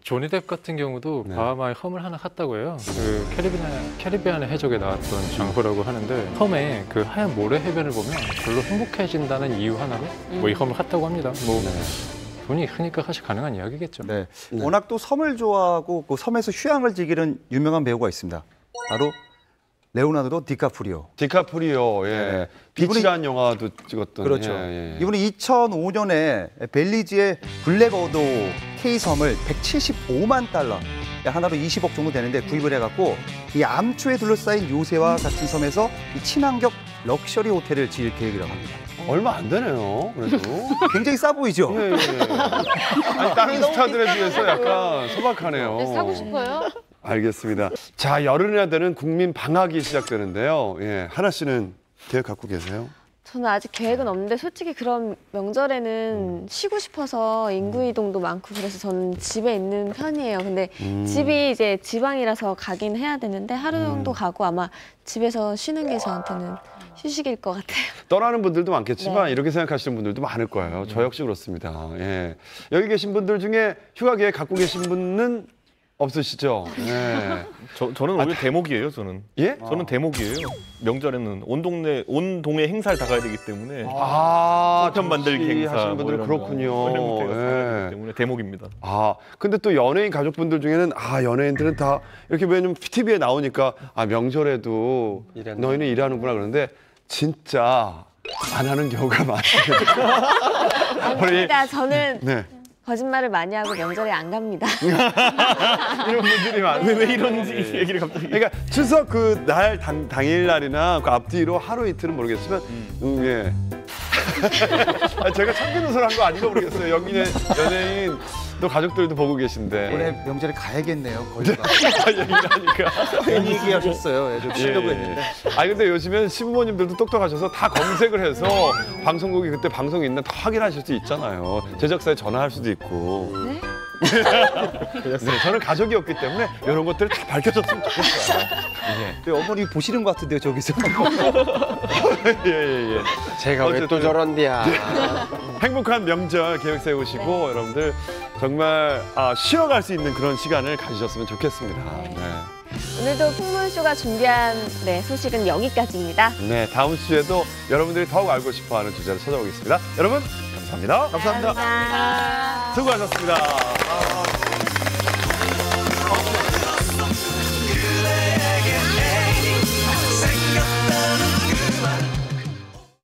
조니 뎁 같은 경우도 바하마에 섬을 하나 샀다고 해요. 그 캐리비안의 해적에 나왔던 장소라고 하는데 섬에 그 하얀 모래 해변을 보면 별로 행복해진다는 이유 하나로 뭐 이 섬을 샀다고 합니다. 뭐 돈이 있으니까 사실 가능한 이야기겠죠. 네. 워낙 또 섬을 좋아하고 그 섬에서 휴양을 즐기는 유명한 배우가 있습니다. 바로 레오나르도 디카프리오. 디카프리오, 예. 빛이란 영화도 찍었던. 그렇죠. 예. 이분이 2005년에 벨리즈의 블랙어도 K섬을 175만 달러, 하나로 20억 정도 되는데 구입을 해갖고 이 암초에 둘러싸인 요새와 같은 섬에서 이 친환경 럭셔리 호텔을 지을 계획이라고 합니다. 얼마 안 되네요. 그래도. 굉장히 싸 보이죠? 예. 아니, 다른 스타들에 비해서 약간 소박하네요. 사고 싶어요? 알겠습니다. 자, 여름이나 되는 국민 방학이 시작되는데요. 예, 하나 씨는 계획 갖고 계세요? 저는 아직 계획은 없는데 솔직히 그런 명절에는 쉬고 싶어서 인구 이동도 많고 그래서 저는 집에 있는 편이에요. 근데 집이 이제 지방이라서 가긴 해야 되는데 하루 정도 가고 아마 집에서 쉬는 게 저한테는 휴식일 것 같아요. 떠나는 분들도 많겠지만 네. 이렇게 생각하시는 분들도 많을 거예요. 저 역시 그렇습니다. 예. 여기 계신 분들 중에 휴가 계획 갖고 계신 분은 없으시죠? 네. 저는 오히려 대목이에요. 저는. 예? 저는 대목이에요. 명절에는 온 동네 행사를 다 가야 되기 때문에. 좀 만들기 행사 하시는 분들은 뭐 이런 그렇군요. 거, 이런 거 예. 가야 되기 때문에 대목입니다. 근데 또 연예인 가족분들 중에는 연예인들은 다 이렇게 왜냐면 TV에 나오니까 명절에도 너희는 일하는구나 그러는데 진짜 안 하는 경우가 많습니다. 아닙니다. 저는 네. 거짓말을 많이 하고 명절에 안 갑니다. 이런 분들이 많아요. 왜 이런지 얘기를 갑자기. 그러니까 추석 그 날 당일날이나 그 앞뒤로 하루 이틀은 모르겠지만 예. 제가 참기노설 한 거 아닌가 모르겠어요. 여기 연예인 또 가족들도 보고 계신데 올해 명절에 가야겠네요. 거기가. 얘기하니까 괜히 얘기하셨어요. 좀 쉬려고 했는데. 근데 요즘엔 시부모님들도 똑똑하셔서 다 검색을 해서 방송국이 그때 방송이 있나 다 확인하실 수 있잖아요. 제작사에 전화할 수도 있고. 네? 네, 저는 가족이 없기 때문에 이런 것들을 다 밝혀줬으면 좋겠어요. 네, 어머니 보시는 것 같은데요, 저기서. 예. 제가 왜 또 저런디야. 행복한 명절 계획 세우시고 여러분들 정말 쉬어갈 수 있는 그런 시간을 가지셨으면 좋겠습니다. 네. 오늘도 풍문쇼가 준비한 소식은 여기까지입니다. 네, 다음 주에도 여러분들이 더욱 알고 싶어하는 주제로 찾아오겠습니다. 여러분, 감사합니다. 감사합니다. 수고하셨습니다.